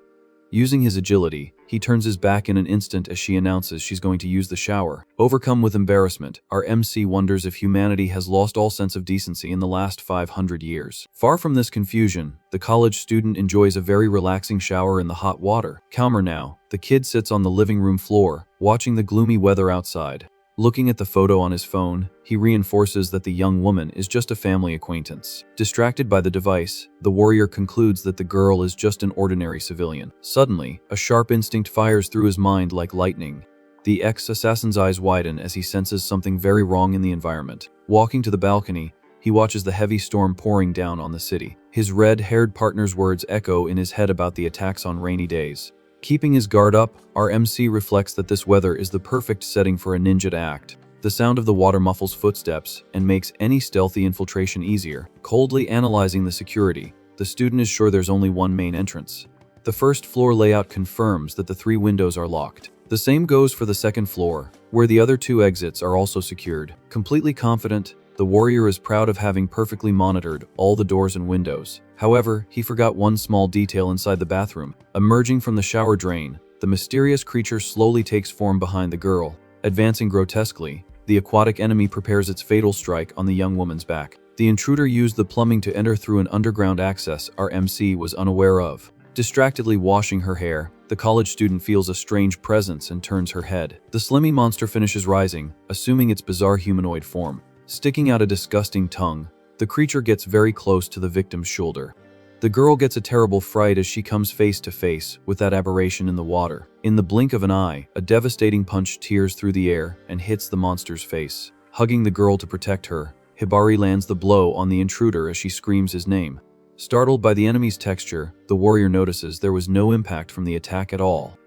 Using his agility, he turns his back in an instant as she announces she's going to use the shower. Overcome with embarrassment, our MC wonders if humanity has lost all sense of decency in the last 500 years. Far from this confusion, the college student enjoys a very relaxing shower in the hot water. Calmer now, the kid sits on the living room floor, watching the gloomy weather outside. Looking at the photo on his phone, he reinforces that the young woman is just a family acquaintance. Distracted by the device, the warrior concludes that the girl is just an ordinary civilian. Suddenly, a sharp instinct fires through his mind like lightning. The ex-assassin's eyes widen as he senses something very wrong in the environment. Walking to the balcony, he watches the heavy storm pouring down on the city. His red-haired partner's words echo in his head about the attacks on rainy days. Keeping his guard up, our MC reflects that this weather is the perfect setting for a ninja to act. The sound of the water muffles footsteps and makes any stealthy infiltration easier. Coldly analyzing the security, the student is sure there's only one main entrance. The first floor layout confirms that the 3 windows are locked. The same goes for the second floor, where the other 2 exits are also secured. Completely confident, the warrior is proud of having perfectly monitored all the doors and windows. However, he forgot one small detail inside the bathroom. Emerging from the shower drain, the mysterious creature slowly takes form behind the girl. Advancing grotesquely, the aquatic enemy prepares its fatal strike on the young woman's back. The intruder used the plumbing to enter through an underground access our MC was unaware of. Distractedly washing her hair, the college student feels a strange presence and turns her head. The slimy monster finishes rising, assuming its bizarre humanoid form. Sticking out a disgusting tongue, the creature gets very close to the victim's shoulder. The girl gets a terrible fright as she comes face to face with that aberration in the water. In the blink of an eye, a devastating punch tears through the air and hits the monster's face. Hugging the girl to protect her, Hibari lands the blow on the intruder as she screams his name. Startled by the enemy's texture, the warrior notices there was no impact from the attack at all.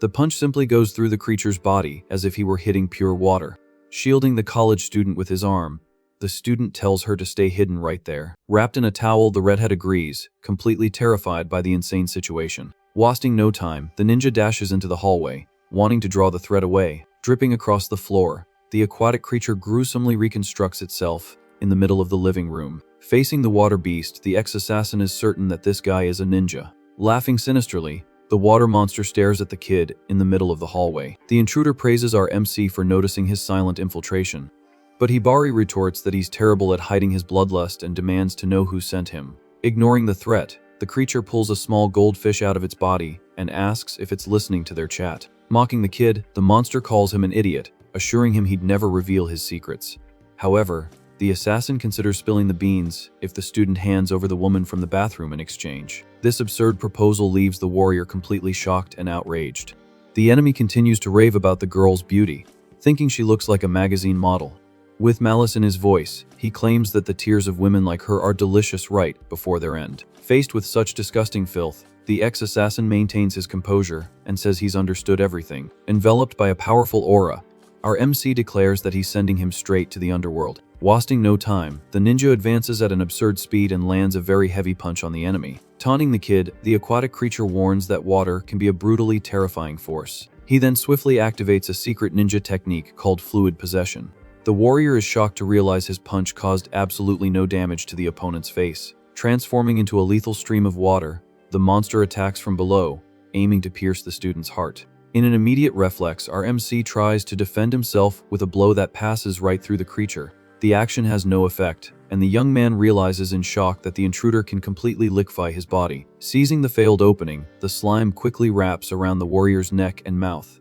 The punch simply goes through the creature's body as if he were hitting pure water. Shielding the college student with his arm, the student tells her to stay hidden right there. Wrapped in a towel, the redhead agrees, completely terrified by the insane situation. Wasting no time, the ninja dashes into the hallway, wanting to draw the threat away. Dripping across the floor, the aquatic creature gruesomely reconstructs itself, in the middle of the living room. Facing the water beast, the ex-assassin is certain that this guy is a ninja. Laughing sinisterly, the water monster stares at the kid in the middle of the hallway. The intruder praises our MC for noticing his silent infiltration. But Hibari retorts that he's terrible at hiding his bloodlust and demands to know who sent him. Ignoring the threat, the creature pulls a small goldfish out of its body and asks if it's listening to their chat. Mocking the kid, the monster calls him an idiot, assuring him he'd never reveal his secrets. However, the assassin considers spilling the beans if the student hands over the woman from the bathroom in exchange. This absurd proposal leaves the warrior completely shocked and outraged. The enemy continues to rave about the girl's beauty, thinking she looks like a magazine model. With malice in his voice, he claims that the tears of women like her are delicious right before their end. Faced with such disgusting filth, the ex-assassin maintains his composure and says he's understood everything. Enveloped by a powerful aura, our MC declares that he's sending him straight to the underworld. Wasting no time, the ninja advances at an absurd speed and lands a very heavy punch on the enemy. Taunting the kid, the aquatic creature warns that water can be a brutally terrifying force. He then swiftly activates a secret ninja technique called fluid possession. The warrior is shocked to realize his punch caused absolutely no damage to the opponent's face. Transforming into a lethal stream of water, the monster attacks from below, aiming to pierce the student's heart. In an immediate reflex, our MC tries to defend himself with a blow that passes right through the creature. The action has no effect, and the young man realizes in shock that the intruder can completely liquefy his body. Seizing the failed opening, the slime quickly wraps around the warrior's neck and mouth.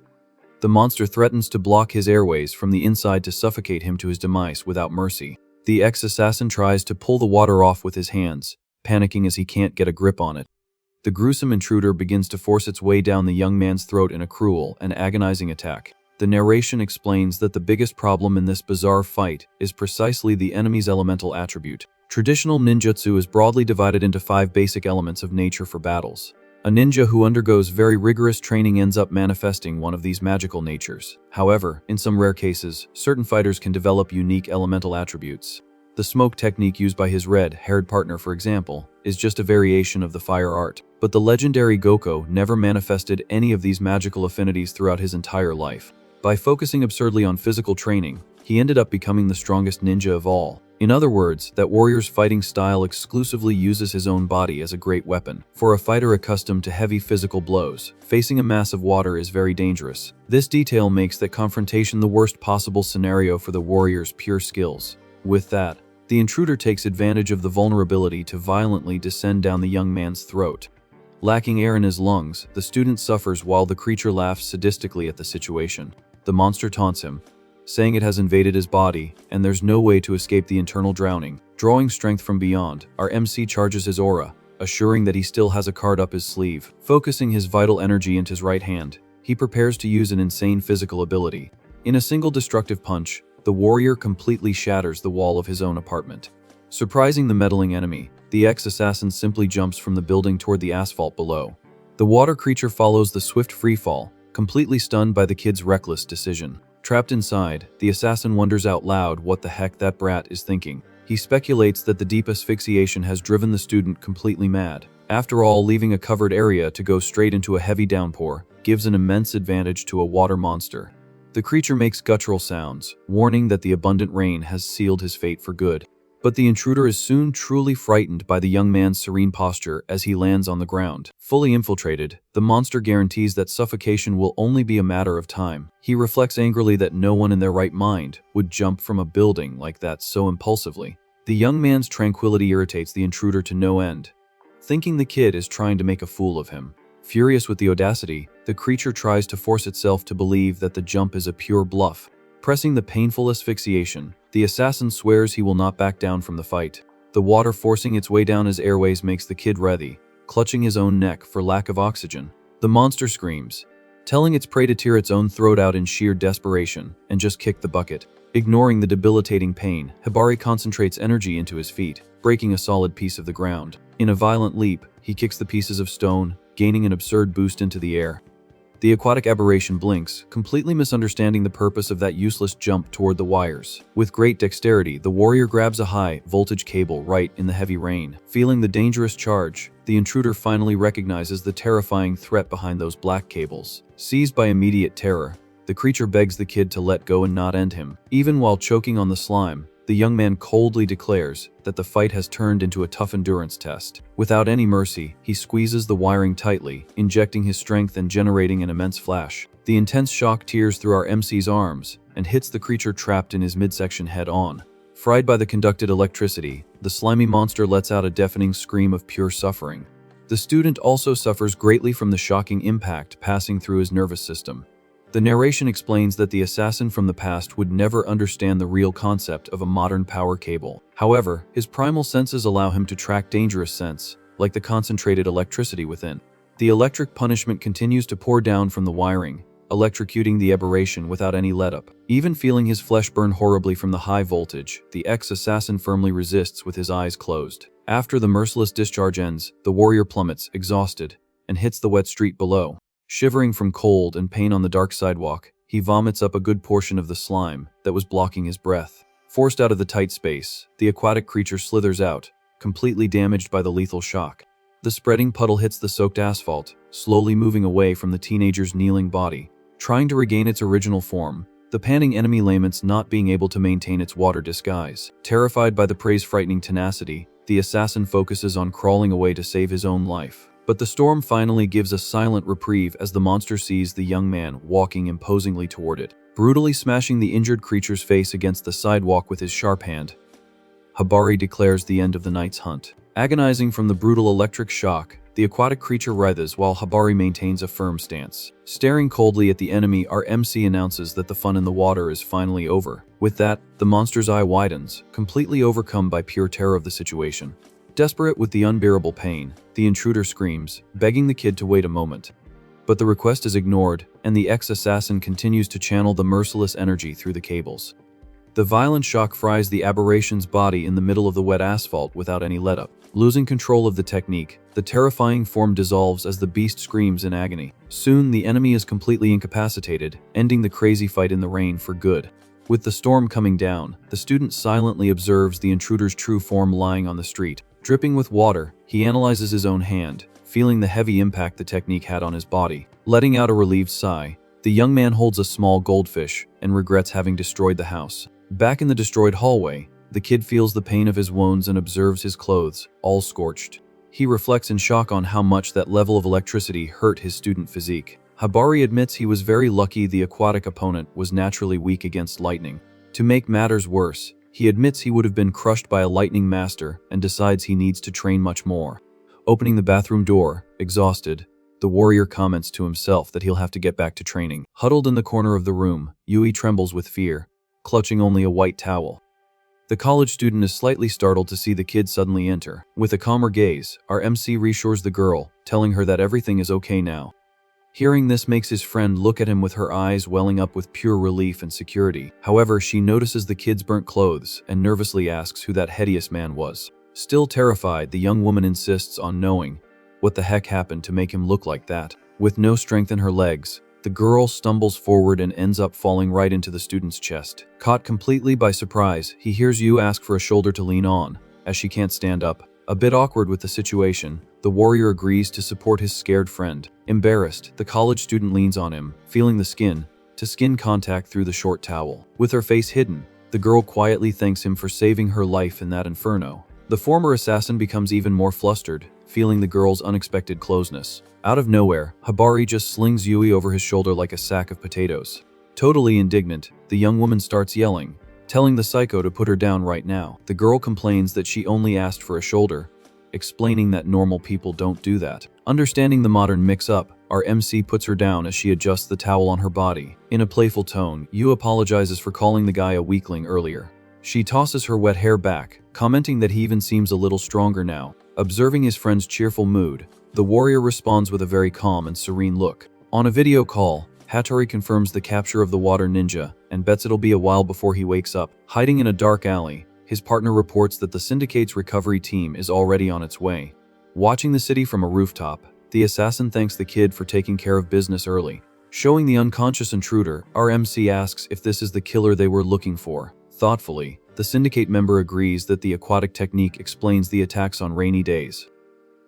The monster threatens to block his airways from the inside to suffocate him to his demise without mercy. The ex-assassin tries to pull the water off with his hands, panicking as he can't get a grip on it. The gruesome intruder begins to force its way down the young man's throat in a cruel and agonizing attack. The narration explains that the biggest problem in this bizarre fight is precisely the enemy's elemental attribute. Traditional ninjutsu is broadly divided into 5 basic elements of nature for battles. A ninja who undergoes very rigorous training ends up manifesting one of these magical natures. However, in some rare cases, certain fighters can develop unique elemental attributes. The smoke technique used by his red-haired partner, for example, is just a variation of the fire art. But the legendary Goko never manifested any of these magical affinities throughout his entire life. By focusing absurdly on physical training, he ended up becoming the strongest ninja of all. In other words, that warrior's fighting style exclusively uses his own body as a great weapon. For a fighter accustomed to heavy physical blows, facing a mass of water is very dangerous. This detail makes that confrontation the worst possible scenario for the warrior's pure skills. With that, the intruder takes advantage of the vulnerability to violently descend down the young man's throat. Lacking air in his lungs, the student suffers while the creature laughs sadistically at the situation. The monster taunts him, saying it has invaded his body and there's no way to escape the internal drowning. Drawing strength from beyond, our MC charges his aura, assuring that he still has a card up his sleeve. Focusing his vital energy into his right hand, he prepares to use an insane physical ability. In a single destructive punch, the warrior completely shatters the wall of his own apartment. Surprising the meddling enemy, the ex-assassin simply jumps from the building toward the asphalt below. The water creature follows the swift freefall, completely stunned by the kid's reckless decision. Trapped inside, the assassin wonders out loud what the heck that brat is thinking. He speculates that the deep asphyxiation has driven the student completely mad. After all, leaving a covered area to go straight into a heavy downpour gives an immense advantage to a water monster. The creature makes guttural sounds, warning that the abundant rain has sealed his fate for good. But the intruder is soon truly frightened by the young man's serene posture as he lands on the ground. Fully infiltrated, the monster guarantees that suffocation will only be a matter of time. He reflects angrily that no one in their right mind would jump from a building like that so impulsively. The young man's tranquility irritates the intruder to no end, thinking the kid is trying to make a fool of him. Furious with the audacity, the creature tries to force itself to believe that the jump is a pure bluff. Pressing the painful asphyxiation, the assassin swears he will not back down from the fight. The water forcing its way down his airways makes the kid writhe, clutching his own neck for lack of oxygen. The monster screams, telling its prey to tear its own throat out in sheer desperation and just kick the bucket. Ignoring the debilitating pain, Hibari concentrates energy into his feet, breaking a solid piece of the ground. In a violent leap, he kicks the pieces of stone, gaining an absurd boost into the air. The aquatic aberration blinks, completely misunderstanding the purpose of that useless jump toward the wires. With great dexterity, the warrior grabs a high-voltage cable right in the heavy rain. Feeling the dangerous charge, the intruder finally recognizes the terrifying threat behind those black cables. Seized by immediate terror, the creature begs the kid to let go and not end him. Even while choking on the slime, the young man coldly declares that the fight has turned into a tough endurance test. Without any mercy, he squeezes the wiring tightly, injecting his strength and generating an immense flash. The intense shock tears through our MC's arms and hits the creature trapped in his midsection head-on. Fried by the conducted electricity, the slimy monster lets out a deafening scream of pure suffering. The student also suffers greatly from the shocking impact passing through his nervous system. The narration explains that the assassin from the past would never understand the real concept of a modern power cable. However, his primal senses allow him to track dangerous scents, like the concentrated electricity within. The electric punishment continues to pour down from the wiring, electrocuting the aberration without any let-up. Even feeling his flesh burn horribly from the high voltage, the ex-assassin firmly resists with his eyes closed. After the merciless discharge ends, the warrior plummets, exhausted, and hits the wet street below. Shivering from cold and pain on the dark sidewalk, he vomits up a good portion of the slime that was blocking his breath. Forced out of the tight space, the aquatic creature slithers out, completely damaged by the lethal shock. The spreading puddle hits the soaked asphalt, slowly moving away from the teenager's kneeling body. Trying to regain its original form, the panting enemy laments not being able to maintain its water disguise. Terrified by the prey's frightening tenacity, the assassin focuses on crawling away to save his own life. But the storm finally gives a silent reprieve as the monster sees the young man walking imposingly toward it, brutally smashing the injured creature's face against the sidewalk with his sharp hand. Hattori declares the end of the night's hunt. Agonizing from the brutal electric shock, the aquatic creature writhes while Hattori maintains a firm stance. Staring coldly at the enemy, our MC announces that the fun in the water is finally over. With that, the monster's eye widens, completely overcome by pure terror of the situation. Desperate with the unbearable pain, the intruder screams, begging the kid to wait a moment. But the request is ignored, and the ex-assassin continues to channel the merciless energy through the cables. The violent shock fries the aberration's body in the middle of the wet asphalt without any let-up. Losing control of the technique, the terrifying form dissolves as the beast screams in agony. Soon, the enemy is completely incapacitated, ending the crazy fight in the rain for good. With the storm coming down, the student silently observes the intruder's true form lying on the street. Dripping with water, he analyzes his own hand, feeling the heavy impact the technique had on his body. Letting out a relieved sigh, the young man holds a small goldfish and regrets having destroyed the house. Back in the destroyed hallway, the kid feels the pain of his wounds and observes his clothes, all scorched. He reflects in shock on how much that level of electricity hurt his student physique. Hattori admits he was very lucky the aquatic opponent was naturally weak against lightning. To make matters worse, he admits he would have been crushed by a lightning master and decides he needs to train much more. Opening the bathroom door, exhausted, the warrior comments to himself that he'll have to get back to training. Huddled in the corner of the room, Yui trembles with fear, clutching only a white towel. The college student is slightly startled to see the kid suddenly enter. With a calmer gaze, our MC reassures the girl, telling her that everything is okay now. Hearing this makes his friend look at him with her eyes welling up with pure relief and security. However, she notices the kid's burnt clothes and nervously asks who that hideous man was. Still terrified, the young woman insists on knowing what the heck happened to make him look like that. With no strength in her legs, the girl stumbles forward and ends up falling right into the student's chest. Caught completely by surprise, he hears Yu ask for a shoulder to lean on, as she can't stand up. A bit awkward with the situation, the warrior agrees to support his scared friend. Embarrassed, the college student leans on him, feeling the skin-to-skin contact through the short towel. With her face hidden, the girl quietly thanks him for saving her life in that inferno. The former assassin becomes even more flustered, feeling the girl's unexpected closeness. Out of nowhere, Hattori just slings Yui over his shoulder like a sack of potatoes. Totally indignant, the young woman starts yelling, telling the psycho to put her down right now. The girl complains that she only asked for a shoulder, explaining that normal people don't do that. Understanding the modern mix-up, our MC puts her down as she adjusts the towel on her body. In a playful tone, Yu apologizes for calling the guy a weakling earlier. She tosses her wet hair back, commenting that he even seems a little stronger now. Observing his friend's cheerful mood, the warrior responds with a very calm and serene look. On a video call, Hattori confirms the capture of the water ninja and bets it'll be a while before he wakes up. Hiding in a dark alley, his partner reports that the Syndicate's recovery team is already on its way. Watching the city from a rooftop, the assassin thanks the kid for taking care of business early. Showing the unconscious intruder, our MC asks if this is the killer they were looking for. Thoughtfully, the Syndicate member agrees that the aquatic technique explains the attacks on rainy days.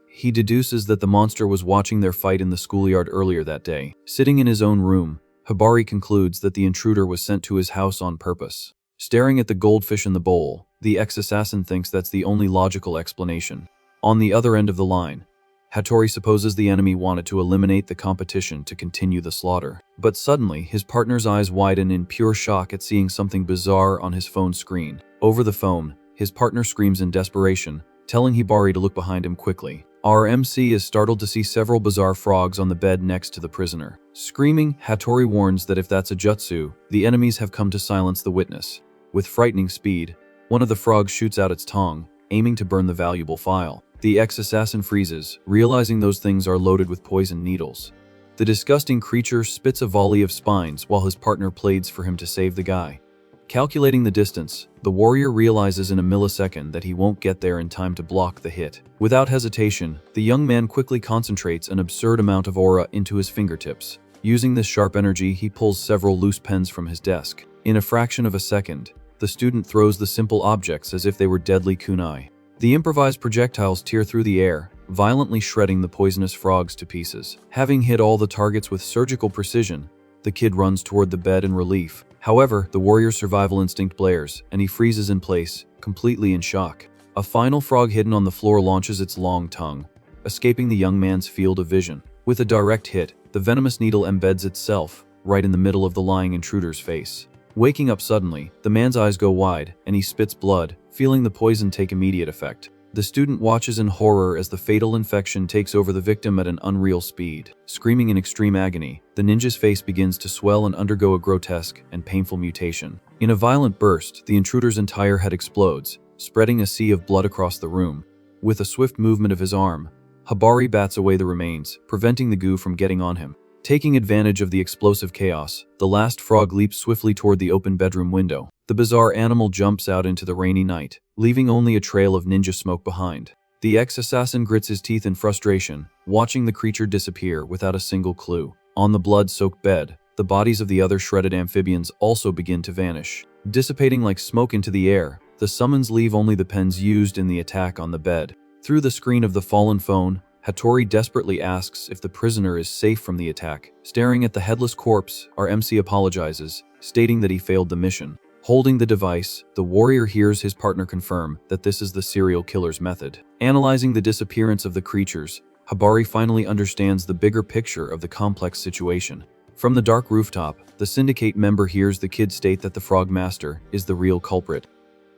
He deduces that the monster was watching their fight in the schoolyard earlier that day. Sitting in his own room, Hattori concludes that the intruder was sent to his house on purpose. Staring at the goldfish in the bowl, the ex-assassin thinks that's the only logical explanation. On the other end of the line, Hattori supposes the enemy wanted to eliminate the competition to continue the slaughter. But suddenly, his partner's eyes widen in pure shock at seeing something bizarre on his phone screen. Over the phone, his partner screams in desperation, telling Hibari to look behind him quickly. Our MC is startled to see several bizarre frogs on the bed next to the prisoner. Screaming, Hattori warns that if that's a jutsu, the enemies have come to silence the witness. With frightening speed, one of the frogs shoots out its tongue, aiming to burn the valuable file. The ex-assassin freezes, realizing those things are loaded with poison needles. The disgusting creature spits a volley of spines while his partner pleads for him to save the guy. Calculating the distance, the warrior realizes in a millisecond that he won't get there in time to block the hit. Without hesitation, the young man quickly concentrates an absurd amount of aura into his fingertips. Using this sharp energy, he pulls several loose pens from his desk. In a fraction of a second, the student throws the simple objects as if they were deadly kunai. The improvised projectiles tear through the air, violently shredding the poisonous frogs to pieces. Having hit all the targets with surgical precision, the kid runs toward the bed in relief. However, the warrior's survival instinct blares, and he freezes in place, completely in shock. A final frog hidden on the floor launches its long tongue, escaping the young man's field of vision. With a direct hit, the venomous needle embeds itself right in the middle of the lying intruder's face. Waking up suddenly, the man's eyes go wide, and he spits blood, feeling the poison take immediate effect. The student watches in horror as the fatal infection takes over the victim at an unreal speed. Screaming in extreme agony, the ninja's face begins to swell and undergo a grotesque and painful mutation. In a violent burst, the intruder's entire head explodes, spreading a sea of blood across the room. With a swift movement of his arm, Hibari bats away the remains, preventing the goo from getting on him. Taking advantage of the explosive chaos, the last frog leaps swiftly toward the open bedroom window. The bizarre animal jumps out into the rainy night, leaving only a trail of ninja smoke behind. The ex-assassin grits his teeth in frustration, watching the creature disappear without a single clue. On the blood-soaked bed, the bodies of the other shredded amphibians also begin to vanish. Dissipating like smoke into the air, the summons leave only the pens used in the attack on the bed. Through the screen of the fallen phone, Hattori desperately asks if the prisoner is safe from the attack. Staring at the headless corpse, our MC apologizes, stating that he failed the mission. Holding the device, the warrior hears his partner confirm that this is the serial killer's method. Analyzing the disappearance of the creatures, Hibari finally understands the bigger picture of the complex situation. From the dark rooftop, the Syndicate member hears the kid state that the Frog Master is the real culprit.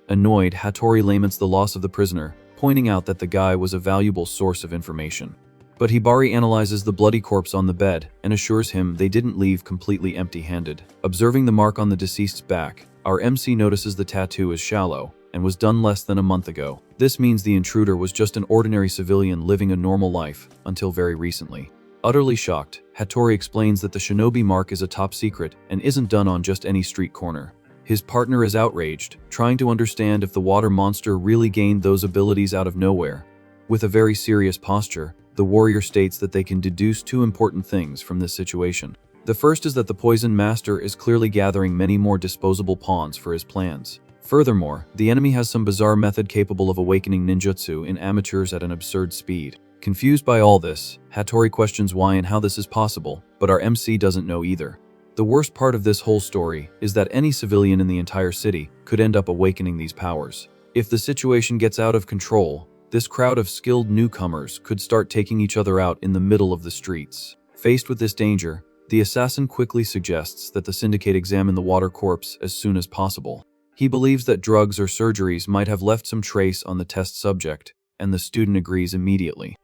Annoyed, Hattori laments the loss of the prisoner, pointing out that the guy was a valuable source of information. But Hibari analyzes the bloody corpse on the bed and assures him they didn't leave completely empty-handed. Observing the mark on the deceased's back, our MC notices the tattoo is shallow and was done less than a month ago. This means the intruder was just an ordinary civilian living a normal life until very recently. Utterly shocked, Hattori explains that the shinobi mark is a top secret and isn't done on just any street corner. His partner is outraged, trying to understand if the water monster really gained those abilities out of nowhere. With a very serious posture, the warrior states that they can deduce two important things from this situation. The first is that the poison master is clearly gathering many more disposable pawns for his plans. Furthermore, the enemy has some bizarre method capable of awakening ninjutsu in amateurs at an absurd speed. Confused by all this, Hattori questions why and how this is possible, but our MC doesn't know either. The worst part of this whole story is that any civilian in the entire city could end up awakening these powers. If the situation gets out of control, this crowd of skilled newcomers could start taking each other out in the middle of the streets. Faced with this danger, the assassin quickly suggests that the Syndicate examine the water corpse as soon as possible. He believes that drugs or surgeries might have left some trace on the test subject, and the student agrees immediately.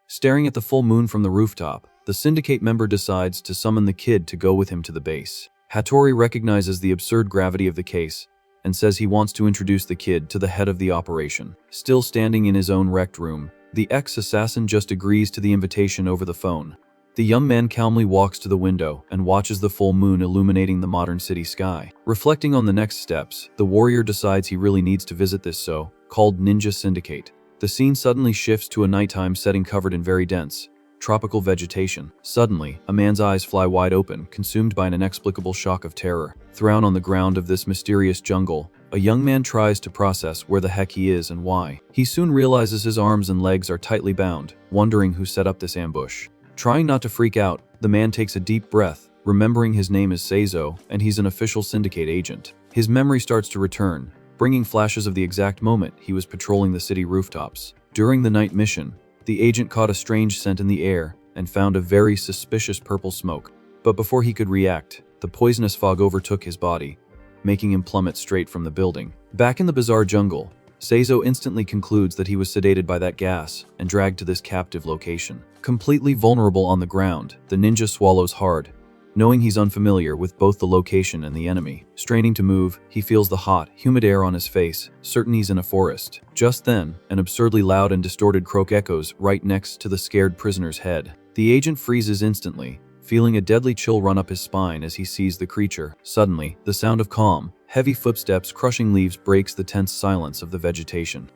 Staring at the full moon from the rooftop, the Syndicate member decides to summon the kid to go with him to the base. Hattori recognizes the absurd gravity of the case and says he wants to introduce the kid to the head of the operation. Still standing in his own wrecked room, the ex-assassin just agrees to the invitation over the phone. The young man calmly walks to the window and watches the full moon illuminating the modern city sky. Reflecting on the next steps, the warrior decides he really needs to visit this so-called ninja syndicate. The scene suddenly shifts to a nighttime setting covered in very dense, tropical vegetation. Suddenly, a man's eyes fly wide open, consumed by an inexplicable shock of terror. Thrown on the ground of this mysterious jungle, a young man tries to process where the heck he is and why. He soon realizes his arms and legs are tightly bound, wondering who set up this ambush. Trying not to freak out, the man takes a deep breath, remembering his name is Seizo and he's an official Syndicate agent. His memory starts to return, bringing flashes of the exact moment he was patrolling the city rooftops. During the night mission, the agent caught a strange scent in the air and found a very suspicious purple smoke. But before he could react, the poisonous fog overtook his body, making him plummet straight from the building. Back in the bizarre jungle, Seizo instantly concludes that he was sedated by that gas and dragged to this captive location. Completely vulnerable on the ground, the ninja swallows hard, knowing he's unfamiliar with both the location and the enemy. Straining to move, he feels the hot, humid air on his face, certain he's in a forest. Just then, an absurdly loud and distorted croak echoes right next to the scared prisoner's head. The agent freezes instantly, feeling a deadly chill run up his spine as he sees the creature. Suddenly, the sound of calm, heavy footsteps crushing leaves breaks the tense silence of the vegetation.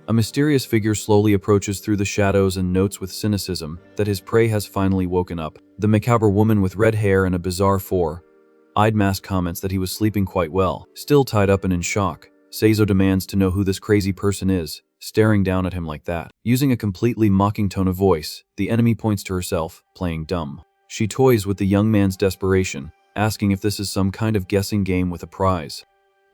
A mysterious figure slowly approaches through the shadows and notes with cynicism that his prey has finally woken up. The macabre woman with red hair and a bizarre four-eyed mask comments that he was sleeping quite well. Still tied up and in shock, Seizo demands to know who this crazy person is, staring down at him like that. Using a completely mocking tone of voice, the enemy points to herself, playing dumb. She toys with the young man's desperation, asking if this is some kind of guessing game with a prize.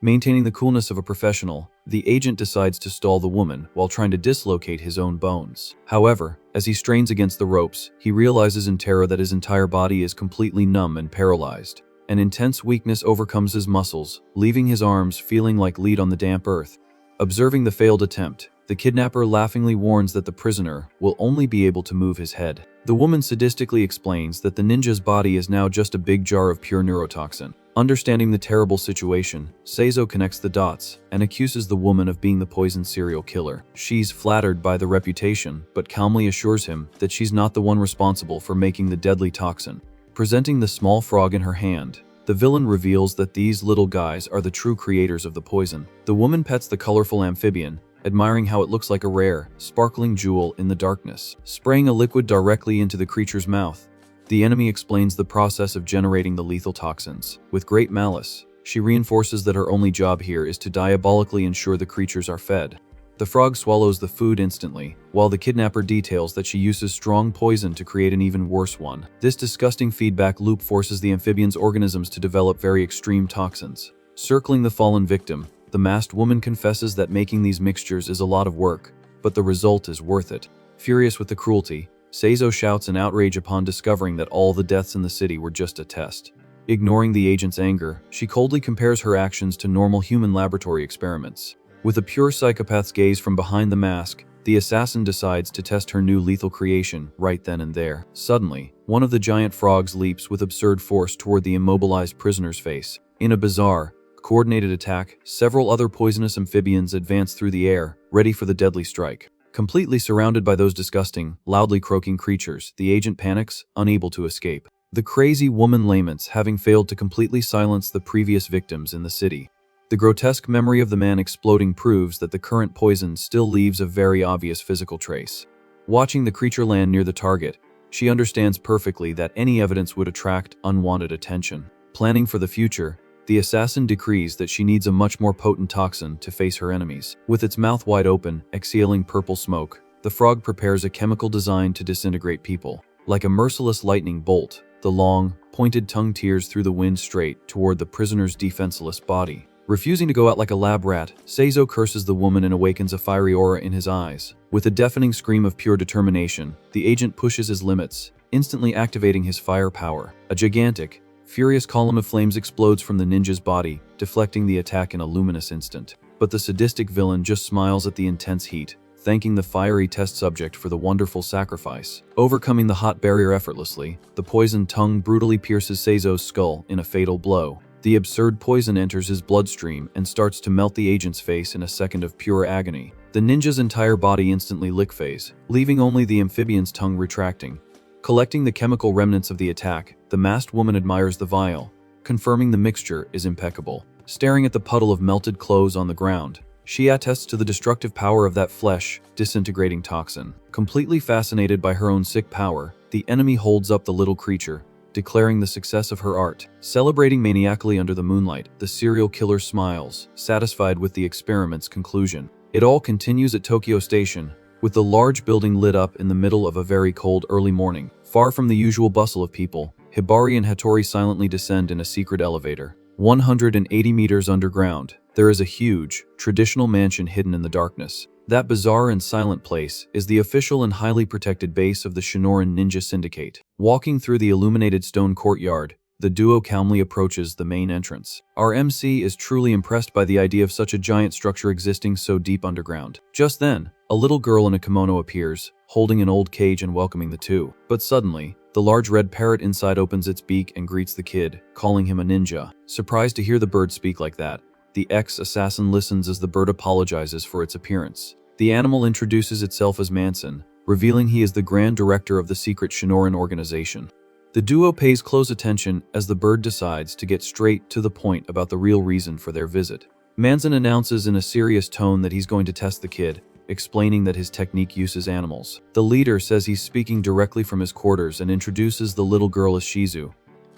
Maintaining the coolness of a professional, the agent decides to stall the woman while trying to dislocate his own bones. However, as he strains against the ropes, he realizes in terror that his entire body is completely numb and paralyzed. An intense weakness overcomes his muscles, leaving his arms feeling like lead on the damp earth. Observing the failed attempt, the kidnapper laughingly warns that the prisoner will only be able to move his head. The woman sadistically explains that the ninja's body is now just a big jar of pure neurotoxin. Understanding the terrible situation, Seizo connects the dots and accuses the woman of being the poisoned serial killer. She's flattered by the reputation, but calmly assures him that she's not the one responsible for making the deadly toxin. Presenting the small frog in her hand, the villain reveals that these little guys are the true creators of the poison. The woman pets the colorful amphibian, admiring how it looks like a rare, sparkling jewel in the darkness. Spraying a liquid directly into the creature's mouth, the enemy explains the process of generating the lethal toxins. With great malice, she reinforces that her only job here is to diabolically ensure the creatures are fed. The frog swallows the food instantly, while the kidnapper details that she uses strong poison to create an even worse one. This disgusting feedback loop forces the amphibian's organisms to develop very extreme toxins. Circling the fallen victim, the masked woman confesses that making these mixtures is a lot of work, but the result is worth it. Furious with the cruelty, Seizo shouts in outrage upon discovering that all the deaths in the city were just a test. Ignoring the agent's anger, she coldly compares her actions to normal human laboratory experiments. With a pure psychopath's gaze from behind the mask, the assassin decides to test her new lethal creation right then and there. Suddenly, one of the giant frogs leaps with absurd force toward the immobilized prisoner's face. In a bizarre, coordinated attack, several other poisonous amphibians advance through the air, ready for the deadly strike. Completely surrounded by those disgusting, loudly croaking creatures, the agent panics, unable to escape. The crazy woman laments, having failed to completely silence the previous victims in the city. The grotesque memory of the man exploding proves that the current poison still leaves a very obvious physical trace. Watching the creature land near the target, she understands perfectly that any evidence would attract unwanted attention. Planning for the future, the assassin decrees that she needs a much more potent toxin to face her enemies. With its mouth wide open, exhaling purple smoke, the frog prepares a chemical designed to disintegrate people. Like a merciless lightning bolt, the long, pointed tongue tears through the wind straight toward the prisoner's defenseless body. Refusing to go out like a lab rat, Seizo curses the woman and awakens a fiery aura in his eyes. With a deafening scream of pure determination, the agent pushes his limits, instantly activating his fire power. A gigantic, furious column of flames explodes from the ninja's body, deflecting the attack in a luminous instant. But the sadistic villain just smiles at the intense heat, thanking the fiery test subject for the wonderful sacrifice. Overcoming the hot barrier effortlessly, the poisoned tongue brutally pierces Seizo's skull in a fatal blow. The absurd poison enters his bloodstream and starts to melt the agent's face in a second of pure agony. The ninja's entire body instantly liquefies, leaving only the amphibian's tongue retracting. Collecting the chemical remnants of the attack, the masked woman admires the vial, confirming the mixture is impeccable. Staring at the puddle of melted clothes on the ground, she attests to the destructive power of that flesh-disintegrating toxin. Completely fascinated by her own sick power, the enemy holds up the little creature, declaring the success of her art. Celebrating maniacally under the moonlight, the serial killer smiles, satisfied with the experiment's conclusion. It all continues at Tokyo Station, with the large building lit up in the middle of a very cold early morning. Far from the usual bustle of people, Hibari and Hattori silently descend in a secret elevator. 180 meters underground, there is a huge, traditional mansion hidden in the darkness. That bizarre and silent place is the official and highly protected base of the Shinoran Ninja Syndicate. Walking through the illuminated stone courtyard, the duo calmly approaches the main entrance. Our MC is truly impressed by the idea of such a giant structure existing so deep underground. Just then, a little girl in a kimono appears, holding an old cage and welcoming the two. But suddenly, the large red parrot inside opens its beak and greets the kid, calling him a ninja. Surprised to hear the bird speak like that, the ex-assassin listens as the bird apologizes for its appearance. The animal introduces itself as Manson, revealing he is the Grand Director of the secret Shinoran organization. The duo pays close attention as the bird decides to get straight to the point about the real reason for their visit. Manson announces in a serious tone that he's going to test the kid, explaining that his technique uses animals. The leader says he's speaking directly from his quarters and introduces the little girl as Shizu,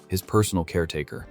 his personal caretaker.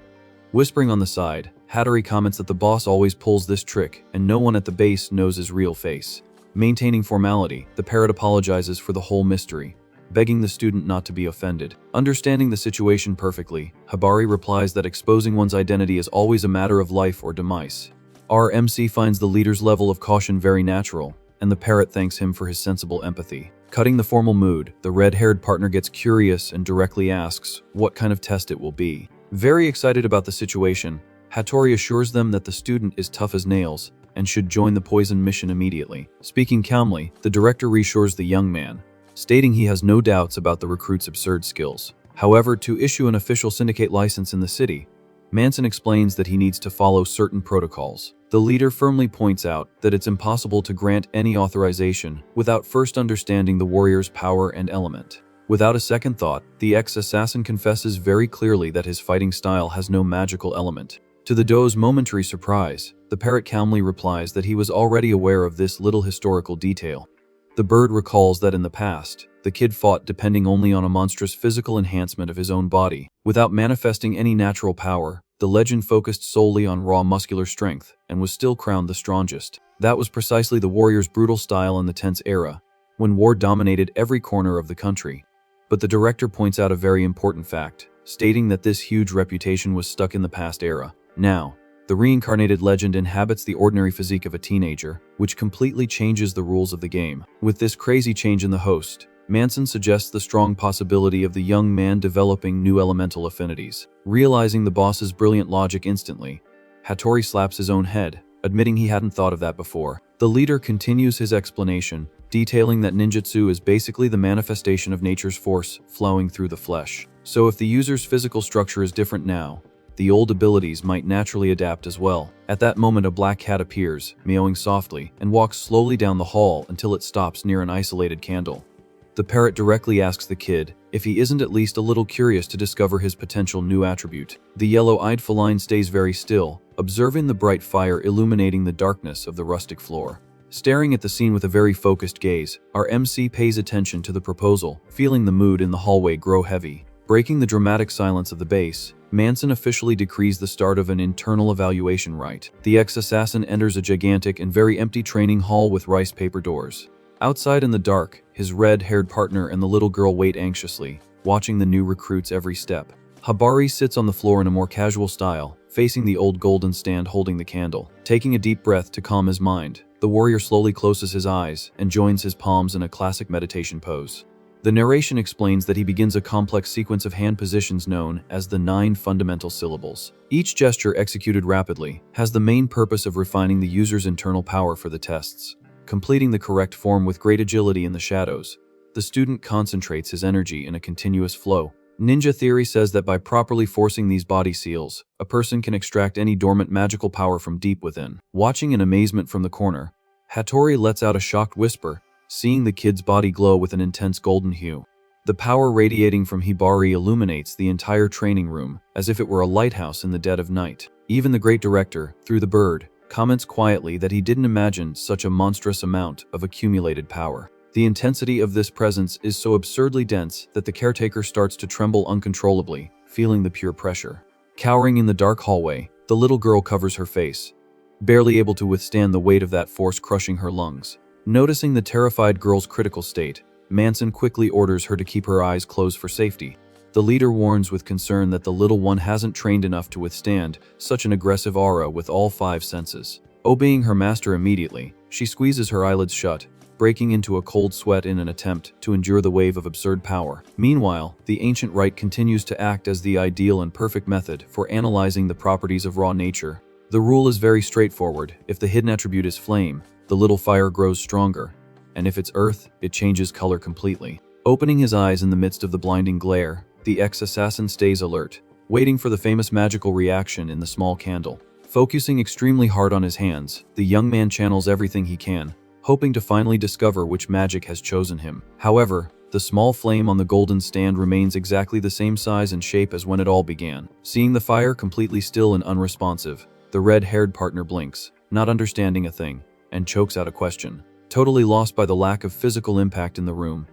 Whispering on the side, Hattori comments that the boss always pulls this trick and no one at the base knows his real face. Maintaining formality, the parrot apologizes for the whole mystery, begging the student not to be offended. Understanding the situation perfectly, Habari replies that exposing one's identity is always a matter of life or demise. Our MC finds the leader's level of caution very natural, and the parrot thanks him for his sensible empathy. Cutting the formal mood, the red-haired partner gets curious and directly asks what kind of test it will be. Very excited about the situation, Hattori assures them that the student is tough as nails and should join the poison mission immediately. Speaking calmly, the director reassures the young man, stating he has no doubts about the recruit's absurd skills. However, to issue an official syndicate license in the city, Manson explains that he needs to follow certain protocols. The leader firmly points out that it's impossible to grant any authorization without first understanding the warrior's power and element. Without a second thought, the ex-assassin confesses very clearly that his fighting style has no magical element. To the duo's momentary surprise, the parrot calmly replies that he was already aware of this little historical detail. The bird recalls that in the past, the kid fought depending only on a monstrous physical enhancement of his own body. Without manifesting any natural power, the legend focused solely on raw muscular strength and was still crowned the strongest. That was precisely the warrior's brutal style in the tense era, when war dominated every corner of the country. But the director points out a very important fact, stating that this huge reputation was stuck in the past era. Now, the reincarnated legend inhabits the ordinary physique of a teenager, which completely changes the rules of the game. With this crazy change in the host, Manson suggests the strong possibility of the young man developing new elemental affinities. Realizing the boss's brilliant logic instantly, Hattori slaps his own head, admitting he hadn't thought of that before. The leader continues his explanation, detailing that ninjutsu is basically the manifestation of nature's force flowing through the flesh. So if the user's physical structure is different now, the old abilities might naturally adapt as well. At that moment, a black cat appears, meowing softly, and walks slowly down the hall until it stops near an isolated candle. The parrot directly asks the kid if he isn't at least a little curious to discover his potential new attribute. The yellow-eyed feline stays very still, observing the bright fire illuminating the darkness of the rustic floor. Staring at the scene with a very focused gaze, our MC pays attention to the proposal, feeling the mood in the hallway grow heavy. Breaking the dramatic silence of the base, Manson officially decrees the start of an internal evaluation rite. The ex-assassin enters a gigantic and very empty training hall with rice paper doors. Outside in the dark, his red-haired partner and the little girl wait anxiously, watching the new recruit's every step. Habari sits on the floor in a more casual style, facing the old golden stand holding the candle. Taking a deep breath to calm his mind, the warrior slowly closes his eyes and joins his palms in a classic meditation pose. The narration explains that he begins a complex sequence of hand positions known as the 9 fundamental syllables. Each gesture, executed rapidly, has the main purpose of refining the user's internal power for the tests. Completing the correct form with great agility in the shadows, the student concentrates his energy in a continuous flow. Ninja theory says that by properly forcing these body seals, a person can extract any dormant magical power from deep within. Watching in amazement from the corner, Hattori lets out a shocked whisper, seeing the kid's body glow with an intense golden hue. The power radiating from Hibari illuminates the entire training room, as if it were a lighthouse in the dead of night. Even the great director, through the bird, comments quietly that he didn't imagine such a monstrous amount of accumulated power. The intensity of this presence is so absurdly dense that the caretaker starts to tremble uncontrollably, feeling the pure pressure. Cowering in the dark hallway, the little girl covers her face, barely able to withstand the weight of that force crushing her lungs. Noticing the terrified girl's critical state, Manson quickly orders her to keep her eyes closed for safety. The leader warns with concern that the little one hasn't trained enough to withstand such an aggressive aura with all 5 senses. Obeying her master immediately, she squeezes her eyelids shut, breaking into a cold sweat in an attempt to endure the wave of absurd power. Meanwhile, the ancient rite continues to act as the ideal and perfect method for analyzing the properties of raw nature. The rule is very straightforward. If the hidden attribute is flame, the little fire grows stronger, and if it's earth, it changes color completely. Opening his eyes in the midst of the blinding glare, the ex-assassin stays alert, waiting for the famous magical reaction in the small candle. Focusing extremely hard on his hands, the young man channels everything he can, hoping to finally discover which magic has chosen him. However, the small flame on the golden stand remains exactly the same size and shape as when it all began. Seeing the fire completely still and unresponsive, the red-haired partner blinks, not understanding a thing, and chokes out a question. Totally lost by the lack of physical impact in the room,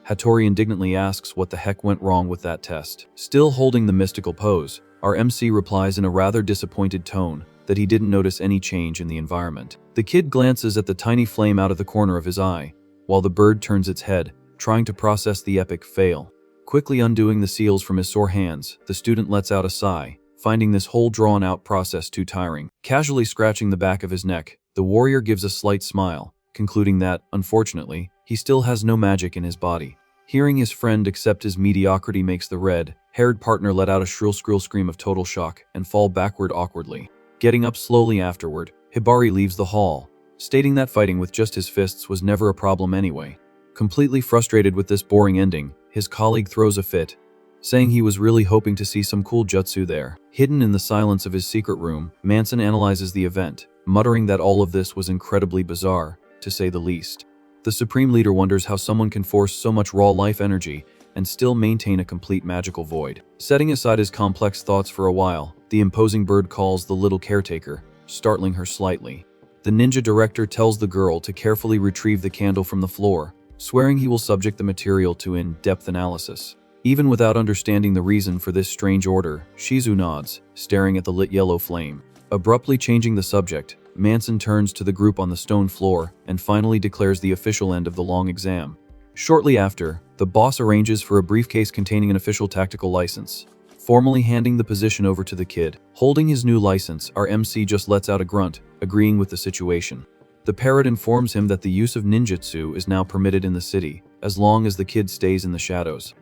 Hattori indignantly asks what the heck went wrong with that test. Still holding the mystical pose, our MC replies in a rather disappointed tone that he didn't notice any change in the environment. The kid glances at the tiny flame out of the corner of his eye, while the bird turns its head, trying to process the epic fail. Quickly undoing the seals from his sore hands, the student lets out a sigh, finding this whole drawn-out process too tiring. Casually scratching the back of his neck, the warrior gives a slight smile, concluding that, unfortunately, he still has no magic in his body. Hearing his friend accept his mediocrity makes the red-haired partner let out a shrill scream of total shock and fall backward awkwardly. Getting up slowly afterward, Hibari leaves the hall, stating that fighting with just his fists was never a problem anyway. Completely frustrated with this boring ending, his colleague throws a fit, saying he was really hoping to see some cool jutsu there. Hidden in the silence of his secret room, Manson analyzes the event, muttering that all of this was incredibly bizarre, to say the least. The Supreme Leader wonders how someone can force so much raw life energy and still maintain a complete magical void. Setting aside his complex thoughts for a while, the imposing bird calls the little caretaker, startling her slightly. The ninja director tells the girl to carefully retrieve the candle from the floor, swearing he will subject the material to in-depth analysis. Even without understanding the reason for this strange order, Shizu nods, staring at the lit yellow flame. Abruptly changing the subject, Manson turns to the group on the stone floor and finally declares the official end of the long exam. Shortly after, the boss arranges for a briefcase containing an official tactical license, formally handing the position over to the kid. Holding his new license, our MC just lets out a grunt, agreeing with the situation. The parrot informs him that the use of ninjutsu is now permitted in the city, as long as the kid stays in the shadows.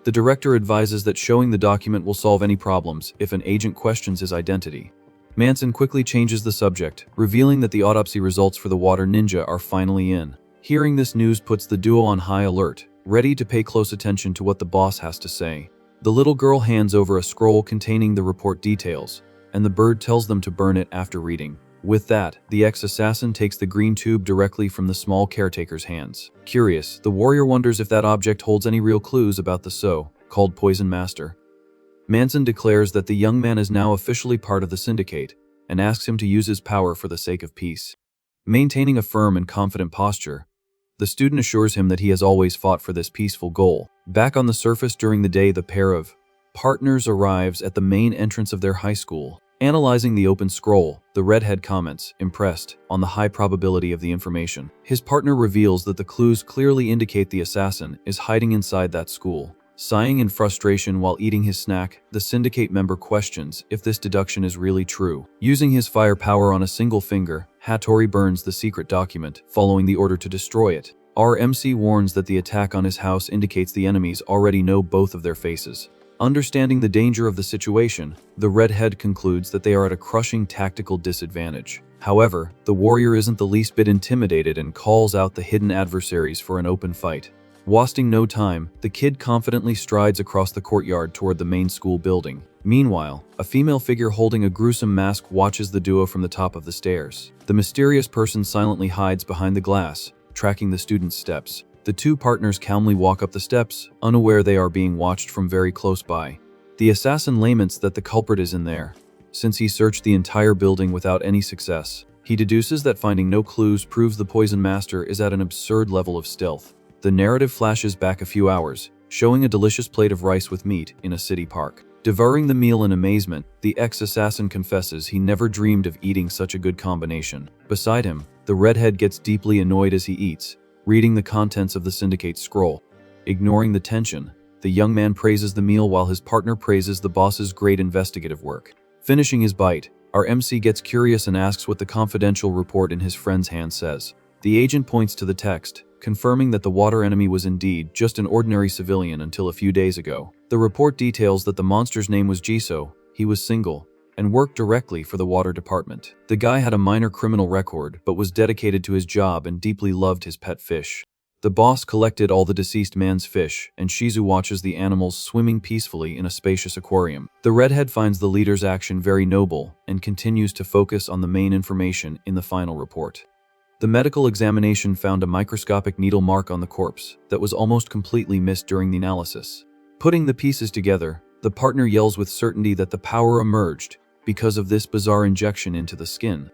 The director advises that showing the document will solve any problems if an agent questions his identity. Manson quickly changes the subject, revealing that the autopsy results for the water ninja are finally in. Hearing this news puts the duo on high alert, ready to pay close attention to what the boss has to say. The little girl hands over a scroll containing the report details, and the bird tells them to burn it after reading. With that, the ex-assassin takes the green tube directly from the small caretaker's hands. Curious, the warrior wonders if that object holds any real clues about the so-called Poison Master. Manson declares that the young man is now officially part of the Syndicate, and asks him to use his power for the sake of peace. Maintaining a firm and confident posture, the student assures him that he has always fought for this peaceful goal. Back on the surface during the day, the pair of partners arrives at the main entrance of their high school. Analyzing the open scroll, the redhead comments, impressed, on the high probability of the information. His partner reveals that the clues clearly indicate the assassin is hiding inside that school. Sighing in frustration while eating his snack, the Syndicate member questions if this deduction is really true. Using his firepower on a single finger, Hattori burns the secret document, following the order to destroy it. Our MC warns that the attack on his house indicates the enemies already know both of their faces. Understanding the danger of the situation, the redhead concludes that they are at a crushing tactical disadvantage. However, the warrior isn't the least bit intimidated and calls out the hidden adversaries for an open fight. Wasting no time, the kid confidently strides across the courtyard toward the main school building. Meanwhile, a female figure holding a gruesome mask watches the duo from the top of the stairs. The mysterious person silently hides behind the glass, tracking the student's steps. The two partners calmly walk up the steps, unaware they are being watched from very close by. The assassin laments that the culprit is in there, since he searched the entire building without any success. He deduces that finding no clues proves the Poison Master is at an absurd level of stealth. The narrative flashes back a few hours, showing a delicious plate of rice with meat in a city park. Devouring the meal in amazement, the ex-assassin confesses he never dreamed of eating such a good combination. Beside him, the redhead gets deeply annoyed as he eats, reading the contents of the Syndicate scroll. Ignoring the tension, The young man praises the meal while his partner praises the boss's great investigative work. Finishing his bite, our MC gets curious and asks what the confidential report in his friend's hand says. The agent points to the text, confirming that the water enemy was indeed just an ordinary civilian until a few days ago. The report details that the monster's name was Jisoo, he was single, and worked directly for the water department. The guy had a minor criminal record but was dedicated to his job and deeply loved his pet fish. The boss collected all the deceased man's fish, and Shizu watches the animals swimming peacefully in a spacious aquarium. The redhead finds the leader's action very noble and continues to focus on the main information in the final report. The medical examination found a microscopic needle mark on the corpse that was almost completely missed during the analysis. Putting the pieces together, the partner yells with certainty that the power emerged because of this bizarre injection into the skin.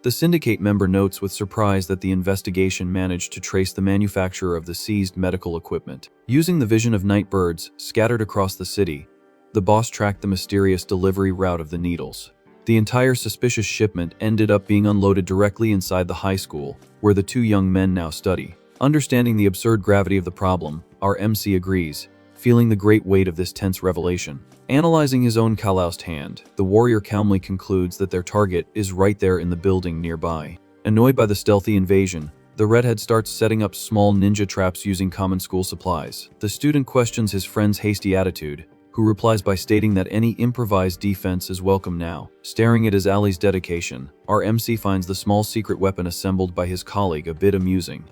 The Syndicate member notes with surprise that the investigation managed to trace the manufacturer of the seized medical equipment. Using the vision of night birds scattered across the city, the boss tracked the mysterious delivery route of the needles. The entire suspicious shipment ended up being unloaded directly inside the high school, where the two young men now study. Understanding the absurd gravity of the problem, our MC agrees, feeling the great weight of this tense revelation. Analyzing his own calloused hand, the warrior calmly concludes that their target is right there in the building nearby. Annoyed by the stealthy invasion, the redhead starts setting up small ninja traps using common school supplies. The student questions his friend's hasty attitude, who replies by stating that any improvised defense is welcome now. Staring at his ally's dedication, our MC finds the small secret weapon assembled by his colleague a bit amusing.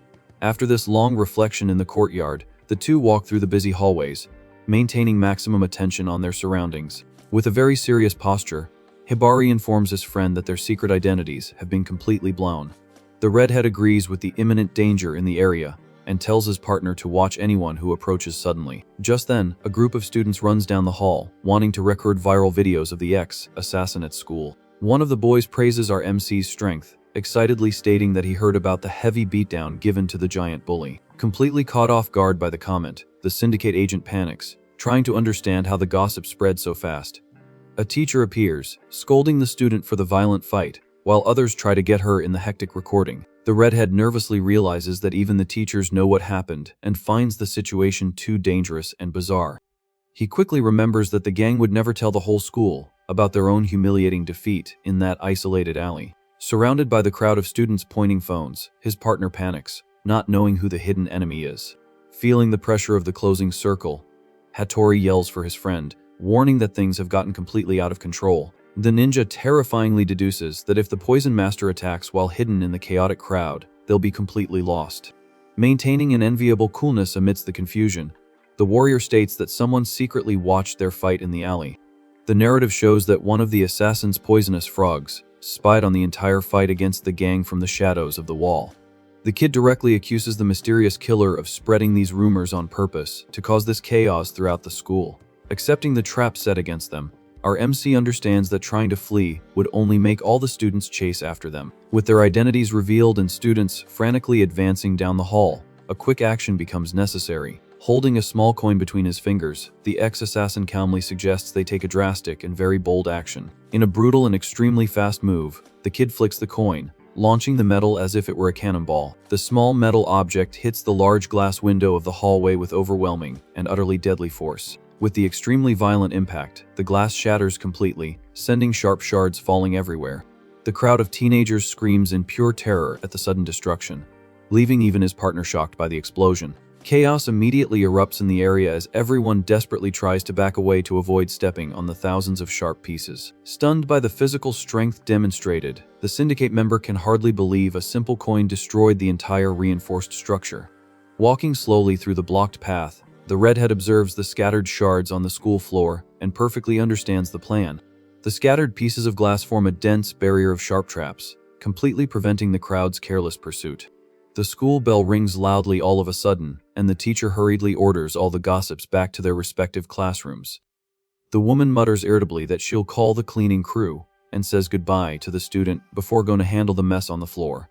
After this long reflection in the courtyard, the two walk through the busy hallways, maintaining maximum attention on their surroundings. With a very serious posture, Hibari informs his friend that their secret identities have been completely blown. The redhead agrees with the imminent danger in the area and tells his partner to watch anyone who approaches suddenly. Just then, a group of students runs down the hall, wanting to record viral videos of the ex-assassin at school. One of the boys praises our MC's strength, excitedly stating that he heard about the heavy beatdown given to the giant bully. Completely caught off guard by the comment, the Syndicate agent panics, trying to understand how the gossip spread so fast. A teacher appears, scolding the student for the violent fight, while others try to get her in the hectic recording. The redhead nervously realizes that even the teachers know what happened and finds the situation too dangerous and bizarre. He quickly remembers that the gang would never tell the whole school about their own humiliating defeat in that isolated alley. Surrounded by the crowd of students pointing phones, his partner panics, not knowing who the hidden enemy is. Feeling the pressure of the closing circle, Hattori yells for his friend, warning that things have gotten completely out of control. The ninja terrifyingly deduces that if the poison master attacks while hidden in the chaotic crowd, they'll be completely lost. Maintaining an enviable coolness amidst the confusion, the warrior states that someone secretly watched their fight in the alley. The narrative shows that one of the assassin's poisonous frogs spied on the entire fight against the gang from the shadows of the wall. The kid directly accuses the mysterious killer of spreading these rumors on purpose to cause this chaos throughout the school. Accepting the trap set against them, our MC understands that trying to flee would only make all the students chase after them. With their identities revealed and students frantically advancing down the hall, a quick action becomes necessary. Holding a small coin between his fingers, the ex-assassin calmly suggests they take a drastic and very bold action. In a brutal and extremely fast move, the kid flicks the coin, launching the metal as if it were a cannonball. The small metal object hits the large glass window of the hallway with overwhelming and utterly deadly force. With the extremely violent impact, the glass shatters completely, sending sharp shards falling everywhere. The crowd of teenagers screams in pure terror at the sudden destruction, leaving even his partner shocked by the explosion. Chaos immediately erupts in the area as everyone desperately tries to back away to avoid stepping on the thousands of sharp pieces. Stunned by the physical strength demonstrated, the Syndicate member can hardly believe a simple coin destroyed the entire reinforced structure. Walking slowly through the blocked path, the redhead observes the scattered shards on the school floor and perfectly understands the plan. The scattered pieces of glass form a dense barrier of sharp traps, completely preventing the crowd's careless pursuit. The school bell rings loudly all of a sudden, and the teacher hurriedly orders all the gossips back to their respective classrooms. The woman mutters irritably that she'll call the cleaning crew and says goodbye to the student before going to handle the mess on the floor.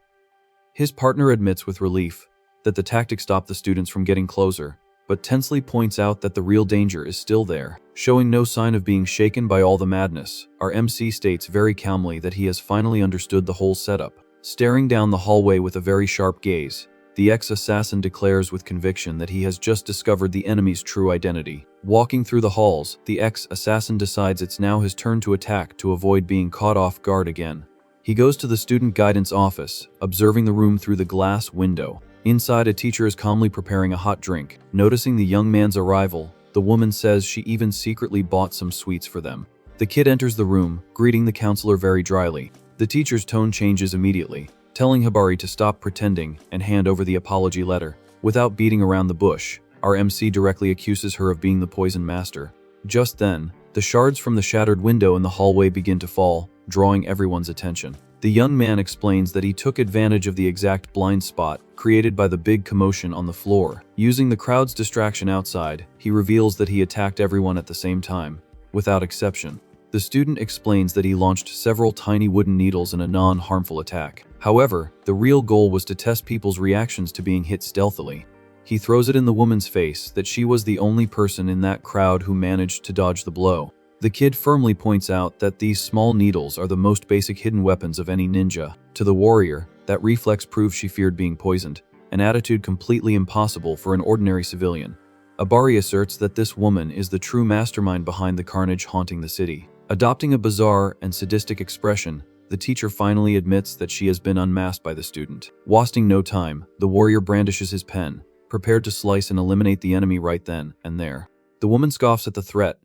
His partner admits with relief that the tactic stopped the students from getting closer, but tensely points out that the real danger is still there. Showing no sign of being shaken by all the madness, our MC states very calmly that he has finally understood the whole setup. Staring down the hallway with a very sharp gaze, The ex-assassin declares with conviction that he has just discovered the enemy's true identity. Walking through the halls, the ex-assassin decides it's now his turn to attack to avoid being caught off guard again. He goes to the student guidance office, observing the room through the glass window. Inside, a teacher is calmly preparing a hot drink. Noticing the young man's arrival, the woman says she even secretly bought some sweets for them. The kid enters the room, greeting the counselor very dryly. The teacher's tone changes immediately, telling Hattori to stop pretending and hand over the apology letter. Without beating around the bush, our MC directly accuses her of being the poison master. Just then, the shards from the shattered window in the hallway begin to fall, drawing everyone's attention. The young man explains that he took advantage of the exact blind spot created by the big commotion on the floor. Using the crowd's distraction outside, he reveals that he attacked everyone at the same time, without exception. The student explains that he launched several tiny wooden needles in a non-harmful attack. However, the real goal was to test people's reactions to being hit stealthily. He throws it in the woman's face that she was the only person in that crowd who managed to dodge the blow. The kid firmly points out that these small needles are the most basic hidden weapons of any ninja. To the warrior, that reflex proves she feared being poisoned, an attitude completely impossible for an ordinary civilian. Hattori asserts that this woman is the true mastermind behind the carnage haunting the city. Adopting a bizarre and sadistic expression, the teacher finally admits that she has been unmasked by the student. Wasting no time, the warrior brandishes his pen, prepared to slice and eliminate the enemy right then and there. The woman scoffs at the threat,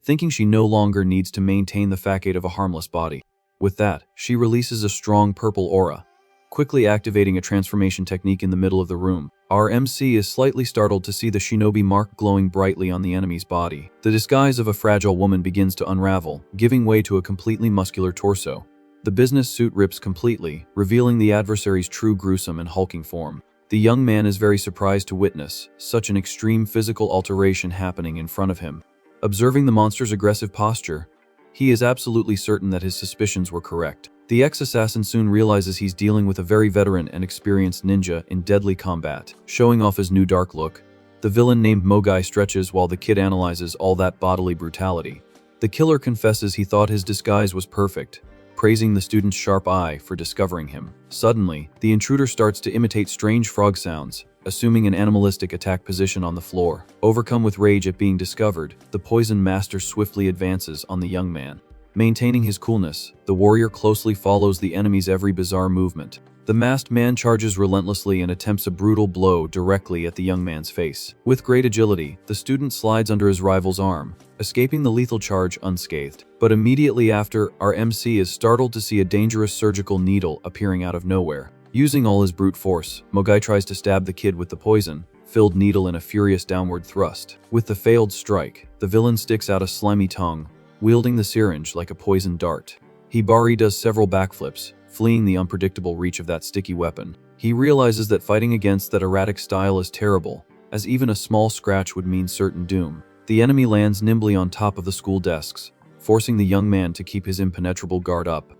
thinking she no longer needs to maintain the facade of a harmless body. With that, she releases a strong purple aura, quickly activating a transformation technique in the middle of the room. Our MC is slightly startled to see the shinobi mark glowing brightly on the enemy's body. The disguise of a fragile woman begins to unravel, giving way to a completely muscular torso. The business suit rips completely, revealing the adversary's true gruesome and hulking form. The young man is very surprised to witness such an extreme physical alteration happening in front of him. Observing the monster's aggressive posture, he is absolutely certain that his suspicions were correct. The ex-assassin soon realizes he's dealing with a very veteran and experienced ninja in deadly combat. Showing off his new dark look, the villain named Mogai stretches while the kid analyzes all that bodily brutality. The killer confesses he thought his disguise was perfect, praising the student's sharp eye for discovering him. Suddenly, the intruder starts to imitate strange frog sounds, assuming an animalistic attack position on the floor. Overcome with rage at being discovered, the poison master swiftly advances on the young man. Maintaining his coolness, the warrior closely follows the enemy's every bizarre movement. The masked man charges relentlessly and attempts a brutal blow directly at the young man's face. With great agility, the student slides under his rival's arm, escaping the lethal charge unscathed. But immediately after, our MC is startled to see a dangerous surgical needle appearing out of nowhere. Using all his brute force, Mogai tries to stab the kid with the poison-filled needle in a furious downward thrust. With the failed strike, the villain sticks out a slimy tongue, wielding the syringe like a poisoned dart. Hattori does several backflips, fleeing the unpredictable reach of that sticky weapon. He realizes that fighting against that erratic style is terrible, as even a small scratch would mean certain doom. The enemy lands nimbly on top of the school desks, forcing the young man to keep his impenetrable guard up.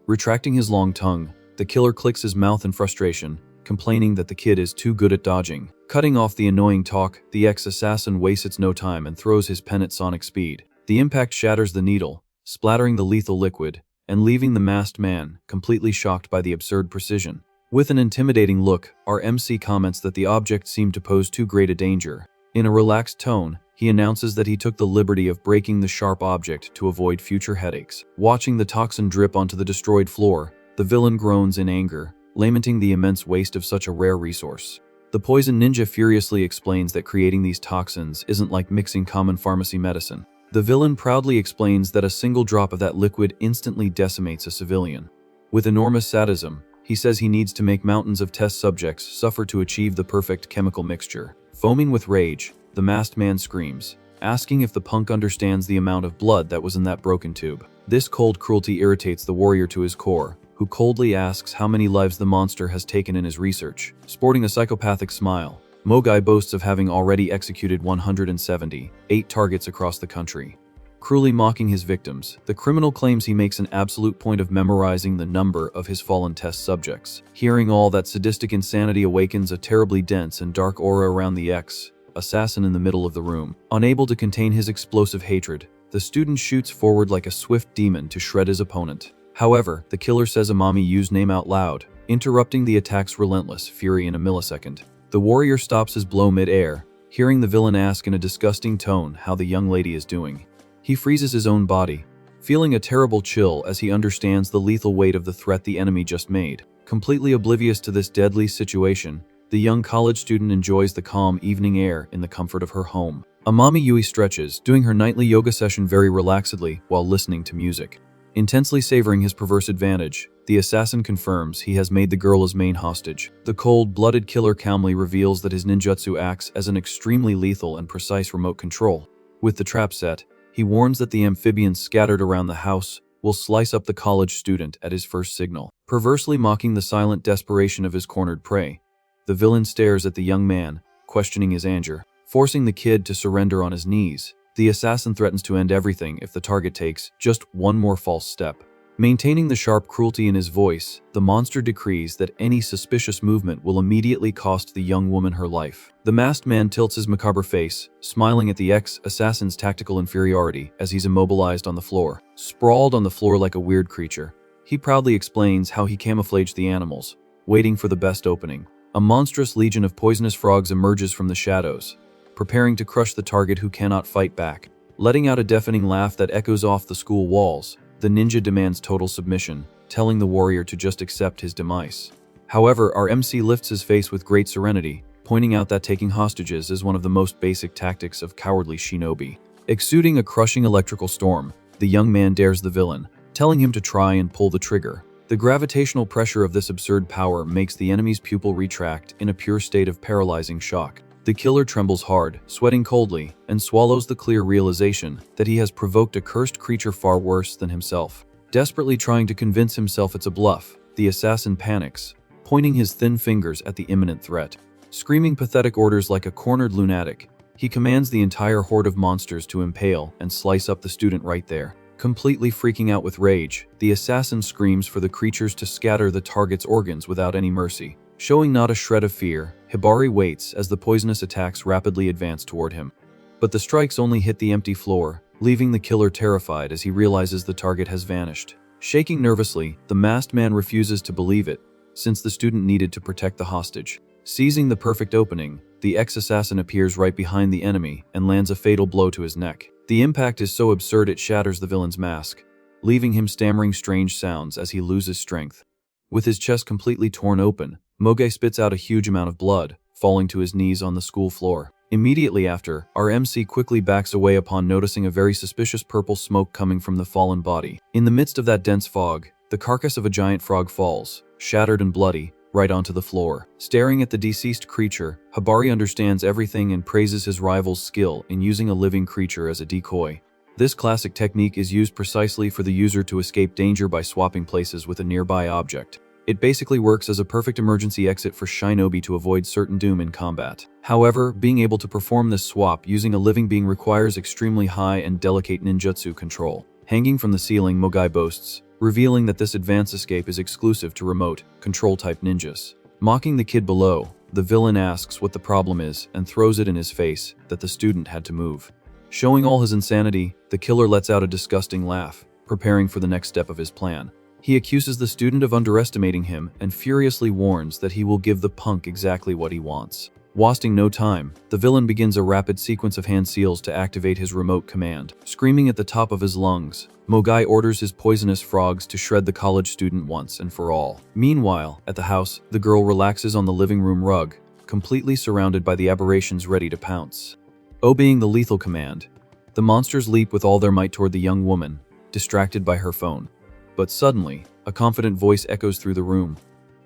Retracting his long tongue, the killer clicks his mouth in frustration, complaining that the kid is too good at dodging. Cutting off the annoying talk, the ex-assassin wastes no time and throws his pen at sonic speed. The impact shatters the needle, splattering the lethal liquid, and leaving the masked man completely shocked by the absurd precision. With an intimidating look, our MC comments that the object seemed to pose too great a danger. In a relaxed tone, he announces that he took the liberty of breaking the sharp object to avoid future headaches. Watching the toxin drip onto the destroyed floor, the villain groans in anger, lamenting the immense waste of such a rare resource. The poison ninja furiously explains that creating these toxins isn't like mixing common pharmacy medicine. The villain proudly explains that a single drop of that liquid instantly decimates a civilian. With enormous sadism, he says he needs to make mountains of test subjects suffer to achieve the perfect chemical mixture. Foaming with rage, the masked man screams, asking if the punk understands the amount of blood that was in that broken tube. This cold cruelty irritates the warrior to his core, who coldly asks how many lives the monster has taken in his research. Sporting a psychopathic smile, Mogai boasts of having already executed 178 targets across the country. Cruelly mocking his victims, the criminal claims he makes an absolute point of memorizing the number of his fallen test subjects. Hearing all that sadistic insanity awakens a terribly dense and dark aura around the ex-assassin in the middle of the room. Unable to contain his explosive hatred, the student shoots forward like a swift demon to shred his opponent. However, the killer says a mommy used name out loud, interrupting the attack's relentless fury in a millisecond. The warrior stops his blow mid-air, hearing the villain ask in a disgusting tone how the young lady is doing. He freezes his own body, feeling a terrible chill as he understands the lethal weight of the threat the enemy just made. Completely oblivious to this deadly situation, the young college student enjoys the calm evening air in the comfort of her home. Amami Yui stretches, doing her nightly yoga session very relaxedly while listening to music. Intensely savoring his perverse advantage, the assassin confirms he has made the girl his main hostage. The cold-blooded killer calmly reveals that his ninjutsu acts as an extremely lethal and precise remote control. With the trap set, he warns that the amphibians scattered around the house will slice up the college student at his first signal. Perversely mocking the silent desperation of his cornered prey, the villain stares at the young man, questioning his anger. Forcing the kid to surrender on his knees, the assassin threatens to end everything if the target takes just one more false step. Maintaining the sharp cruelty in his voice, the monster decrees that any suspicious movement will immediately cost the young woman her life. The masked man tilts his macabre face, smiling at the ex-assassin's tactical inferiority as he's immobilized on the floor. Sprawled on the floor like a weird creature, he proudly explains how he camouflaged the animals, waiting for the best opening. A monstrous legion of poisonous frogs emerges from the shadows, preparing to crush the target who cannot fight back. Letting out a deafening laugh that echoes off the school walls, the ninja demands total submission, telling the warrior to just accept his demise. However, our MC lifts his face with great serenity, pointing out that taking hostages is one of the most basic tactics of cowardly shinobi. Exuding a crushing electrical storm, the young man dares the villain, telling him to try and pull the trigger. The gravitational pressure of this absurd power makes the enemy's pupil retract in a pure state of paralyzing shock. The killer trembles hard, sweating coldly, and swallows the clear realization that he has provoked a cursed creature far worse than himself. Desperately trying to convince himself it's a bluff, the assassin panics, pointing his thin fingers at the imminent threat. Screaming pathetic orders like a cornered lunatic, he commands the entire horde of monsters to impale and slice up the student right there. Completely freaking out with rage, the assassin screams for the creatures to scatter the target's organs without any mercy. Showing not a shred of fear, Hibari waits as the poisonous attacks rapidly advance toward him. But the strikes only hit the empty floor, leaving the killer terrified as he realizes the target has vanished. Shaking nervously, the masked man refuses to believe it, since the student needed to protect the hostage. Seizing the perfect opening, the ex-assassin appears right behind the enemy and lands a fatal blow to his neck. The impact is so absurd it shatters the villain's mask, leaving him stammering strange sounds as he loses strength. With his chest completely torn open, Moge spits out a huge amount of blood, falling to his knees on the school floor. Immediately after, our MC quickly backs away upon noticing a very suspicious purple smoke coming from the fallen body. In the midst of that dense fog, the carcass of a giant frog falls, shattered and bloody, right onto the floor. Staring at the deceased creature, Hibari understands everything and praises his rival's skill in using a living creature as a decoy. This classic technique is used precisely for the user to escape danger by swapping places with a nearby object. It basically works as a perfect emergency exit for shinobi to avoid certain doom in combat. However, being able to perform this swap using a living being requires extremely high and delicate ninjutsu control. Hanging from the ceiling, Mogai boasts, revealing that this advanced escape is exclusive to remote, control-type ninjas. Mocking the kid below, the villain asks what the problem is and throws it in his face that the student had to move. Showing all his insanity, the killer lets out a disgusting laugh, preparing for the next step of his plan. He accuses the student of underestimating him and furiously warns that he will give the punk exactly what he wants. Wasting no time, the villain begins a rapid sequence of hand seals to activate his remote command. Screaming at the top of his lungs, Mogai orders his poisonous frogs to shred the college student once and for all. Meanwhile, at the house, the girl relaxes on the living room rug, completely surrounded by the aberrations ready to pounce. Obeying the lethal command, the monsters leap with all their might toward the young woman, distracted by her phone. But suddenly, a confident voice echoes through the room,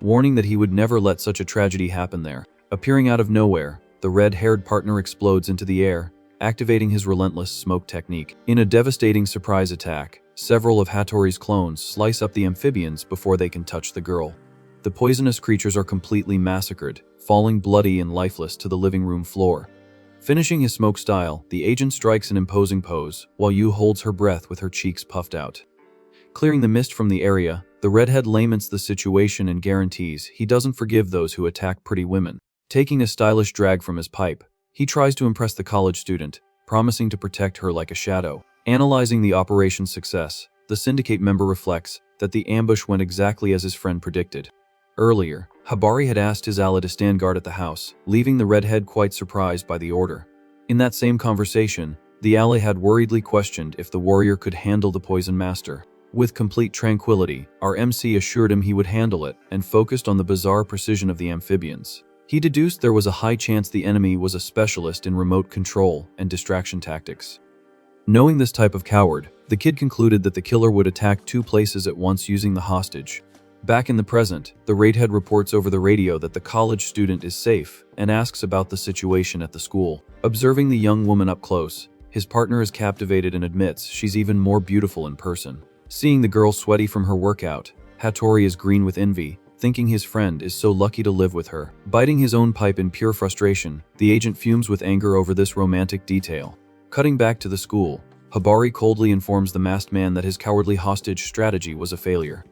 warning that he would never let such a tragedy happen there. Appearing out of nowhere, the red-haired partner explodes into the air, activating his relentless smoke technique. In a devastating surprise attack, several of Hattori's clones slice up the amphibians before they can touch the girl. The poisonous creatures are completely massacred, falling bloody and lifeless to the living room floor. Finishing his smoke style, the agent strikes an imposing pose, while Yu holds her breath with her cheeks puffed out. Clearing the mist from the area, the redhead laments the situation and guarantees he doesn't forgive those who attack pretty women. Taking a stylish drag from his pipe, he tries to impress the college student, promising to protect her like a shadow. Analyzing the operation's success, the Syndicate member reflects that the ambush went exactly as his friend predicted. Earlier, Habari had asked his ally to stand guard at the house, leaving the redhead quite surprised by the order. In that same conversation, the ally had worriedly questioned if the warrior could handle the poison master. With complete tranquility, our MC assured him he would handle it and focused on the bizarre precision of the amphibians. He deduced there was a high chance the enemy was a specialist in remote control and distraction tactics. Knowing this type of coward, the kid concluded that the killer would attack 2 places at once using the hostage. Back in the present, the raidhead reports over the radio that the college student is safe and asks about the situation at the school. Observing the young woman up close, his partner is captivated and admits she's even more beautiful in person. Seeing the girl sweaty from her workout, Hattori is green with envy, thinking his friend is so lucky to live with her. Biting his own pipe in pure frustration, the agent fumes with anger over this romantic detail. Cutting back to the school, Habari coldly informs the masked man that his cowardly hostage strategy was a failure.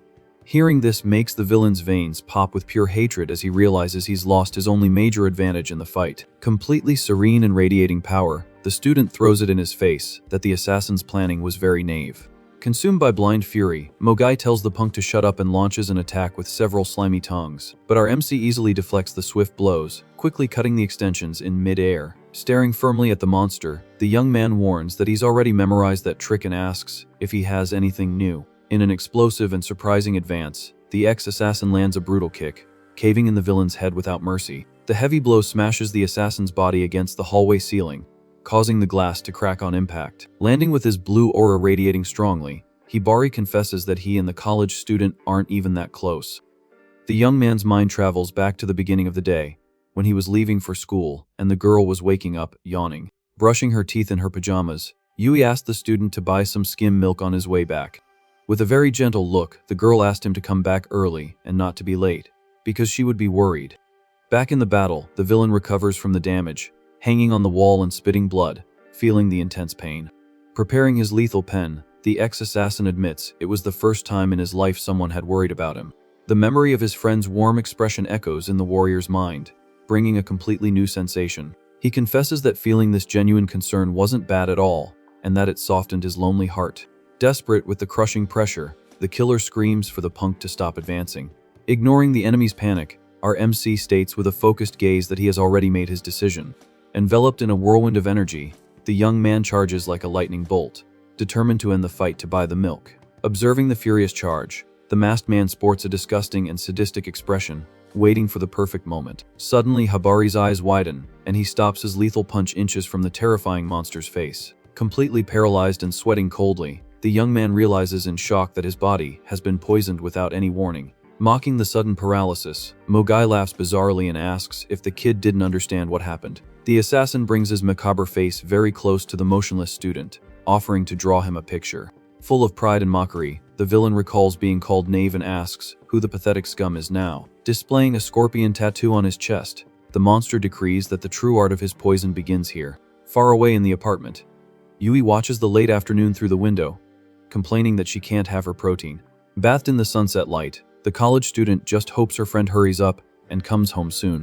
Hearing this makes the villain's veins pop with pure hatred as he realizes he's lost his only major advantage in the fight. Completely serene and radiating power, the student throws it in his face that the assassin's planning was very naive. Consumed by blind fury, Mogai tells the punk to shut up and launches an attack with several slimy tongues, but our MC easily deflects the swift blows, quickly cutting the extensions in mid-air. Staring firmly at the monster, the young man warns that he's already memorized that trick and asks if he has anything new. In an explosive and surprising advance, the ex-assassin lands a brutal kick, caving in the villain's head without mercy. The heavy blow smashes the assassin's body against the hallway ceiling, causing the glass to crack on impact. Landing with his blue aura radiating strongly, Hibari confesses that he and the college student aren't even that close. The young man's mind travels back to the beginning of the day, when he was leaving for school and the girl was waking up, yawning. Brushing her teeth in her pajamas, Yui asked the student to buy some skim milk on his way back. With a very gentle look, the girl asked him to come back early and not to be late, because she would be worried. Back in the battle, the villain recovers from the damage, hanging on the wall and spitting blood, feeling the intense pain. Preparing his lethal pen, the ex-assassin admits it was the first time in his life someone had worried about him. The memory of his friend's warm expression echoes in the warrior's mind, bringing a completely new sensation. He confesses that feeling this genuine concern wasn't bad at all, and that it softened his lonely heart. Desperate with the crushing pressure, the killer screams for the punk to stop advancing. Ignoring the enemy's panic, our MC states with a focused gaze that he has already made his decision. Enveloped in a whirlwind of energy, the young man charges like a lightning bolt, determined to end the fight to buy the milk. Observing the furious charge, the masked man sports a disgusting and sadistic expression, waiting for the perfect moment. Suddenly, Habari's eyes widen, and he stops his lethal punch inches from the terrifying monster's face. Completely paralyzed and sweating coldly, the young man realizes in shock that his body has been poisoned without any warning. Mocking the sudden paralysis, Mogai laughs bizarrely and asks if the kid didn't understand what happened. The assassin brings his macabre face very close to the motionless student, offering to draw him a picture. Full of pride and mockery, the villain recalls being called knave and asks who the pathetic scum is now. Displaying a scorpion tattoo on his chest, the monster decrees that the true art of his poison begins here. Far away in the apartment, Yui watches the late afternoon through the window, complaining that she can't have her protein. Bathed in the sunset light, the college student just hopes her friend hurries up and comes home soon.